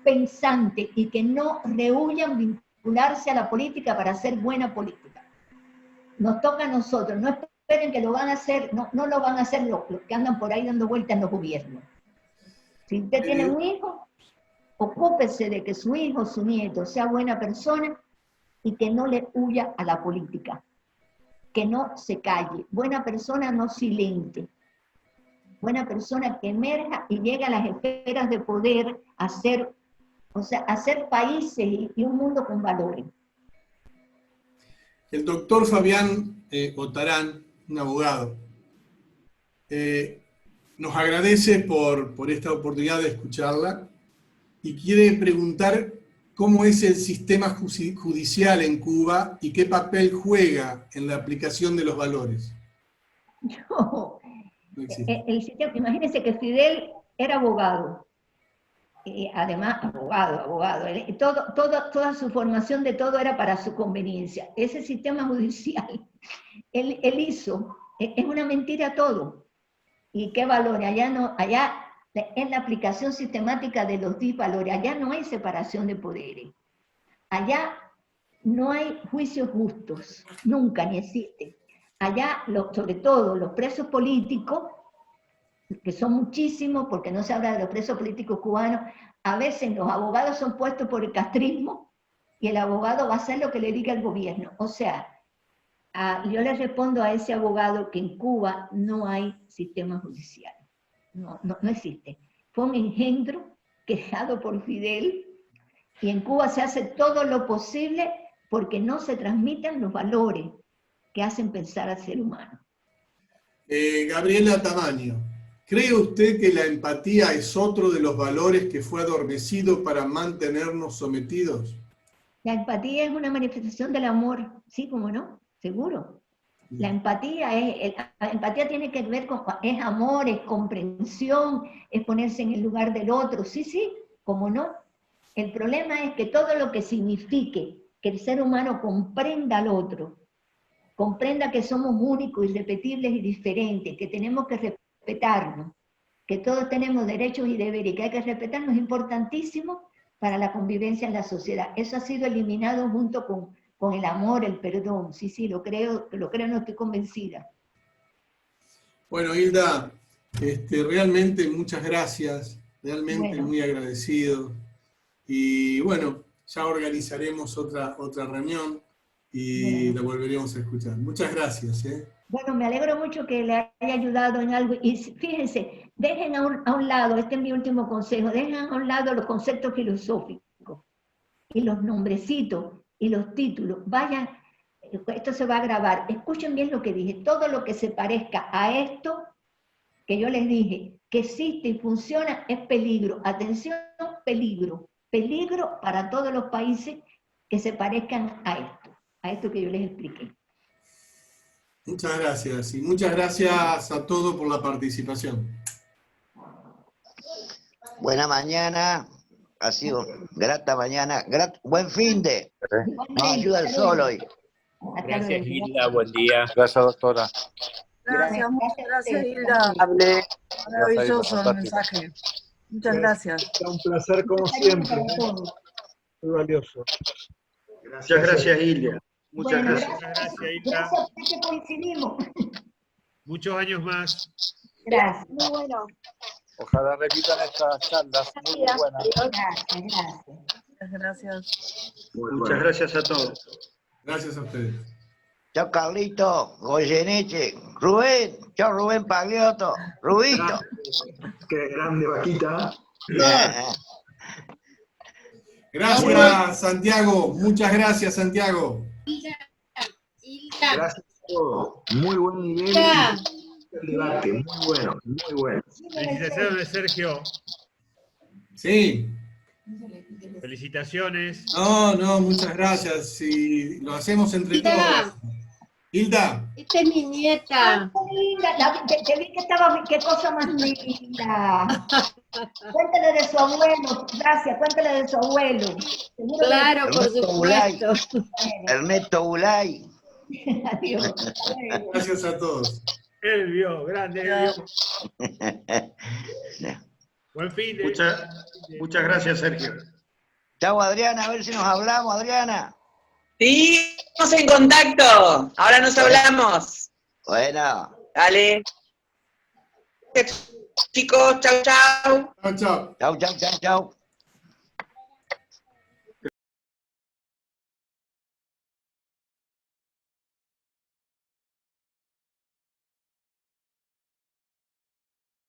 pensantes, y que no rehuyan vincularse a la política para hacer buena política. Nos toca a nosotros, no esperen que lo van a hacer, no lo van a hacer los que andan por ahí dando vueltas en los gobiernos. Si usted tiene un hijo, ocúpese de que su hijo, su nieto, sea buena persona y que no le huya a la política, que no se calle. Buena persona, no silente. Buena persona que emerja y llegue a las esferas de poder a hacer países y un mundo con valores. El doctor Fabián Otarán, un abogado, nos agradece por esta oportunidad de escucharla y quiere preguntar cómo es el sistema judicial en Cuba y qué papel juega en la aplicación de los valores. No existe. Imagínense que Fidel era abogado, además abogado. Toda su formación de todo era para su conveniencia. Ese sistema judicial, él hizo, es una mentira todo. ¿Y qué valores? Allá no, allá es la aplicación sistemática de los disvalores. Allá no hay separación de poderes. Allá no hay juicios justos, nunca ni existe. Allá, sobre todo los presos políticos, que son muchísimos, porque no se habla de los presos políticos cubanos, a veces los abogados son puestos por el castrismo y el abogado va a hacer lo que le diga el gobierno. O sea, yo le respondo a ese abogado que en Cuba no hay sistema judicial. No existe. Fue un engendro creado por Fidel y en Cuba se hace todo lo posible porque no se transmiten los valores que hacen pensar al ser humano. Gabriela Tamaño, ¿cree usted que la empatía es otro de los valores que fue adormecido para mantenernos sometidos? La empatía es una manifestación del amor, ¿sí? ¿Cómo no? Seguro. La empatía tiene que ver con, es amor, es comprensión, es ponerse en el lugar del otro, sí, ¿cómo no? El problema es que todo lo que signifique que el ser humano comprenda al otro, comprenda que somos únicos, irrepetibles y diferentes, que tenemos que respetarnos, que todos tenemos derechos y deberes, y que hay que respetarnos, es importantísimo para la convivencia en la sociedad. Eso ha sido eliminado junto con el amor, el perdón. Sí, lo creo, no estoy convencida. Bueno, Hilda, realmente muchas gracias, realmente muy agradecido. Y bueno, ya organizaremos otra reunión y la volveremos a escuchar. Muchas gracias. Bueno, me alegro mucho que le haya ayudado en algo. Y fíjense, dejen a un lado, este es mi último consejo, dejen a un lado los conceptos filosóficos y los nombrecitos y los títulos. Vayan, esto se va a grabar, escuchen bien lo que dije, todo lo que se parezca a esto que yo les dije, que existe y funciona, es peligro. Atención, peligro. Peligro para todos los países que se parezcan a esto que yo les expliqué. Muchas gracias, y muchas gracias a todos por la participación. Buena mañana, ha sido grata mañana, buen fin de. Nos ayuda el sol hoy. Gracias, Hilda, buen día. Gracias, doctora. Gracias, muchas gracias, Hilda. Maravilloso el mensaje. Muchas gracias. Un placer como siempre. Muy valioso. Muchas gracias, Hilda. Muchas gracias. Gracias, Hilda. Gracias, que coincidimos. Muchos años más. Gracias. Muy bueno. Ojalá repitan estas charlas muy buenas. Gracias. Gracias. Muchas gracias a todos. Gracias a ustedes. Chao, Carlito, Goyeneche, Rubén, chao, Rubén Pagliotto, Rubito. Qué grande, Vaquita. Gracias, Santiago. Muchas gracias, Santiago. Gracias a todos. Muy buen nivel. El debate, muy bueno, muy bueno. Felicitaciones, Sergio. Sí. Felicitaciones. No, muchas gracias. Sí, lo hacemos entre todos. Hilda. Esta es mi nieta. Linda, te vi que estaba, qué cosa más linda. Cuéntale de su abuelo, gracias, cuéntale de su abuelo. Seguro claro, que... por Ernesto supuesto. Ernesto Bulay. Adiós. Gracias a todos. Él vio, grande, él vio. Buen fin de... Muchas gracias, Sergio. Chao, Adriana, a ver si nos hablamos, Adriana. Sí, estamos en contacto. Ahora nos hablamos. Bueno. Dale. Chicos, chau, chau. Chao, chao. Chau, chau, chau, chau.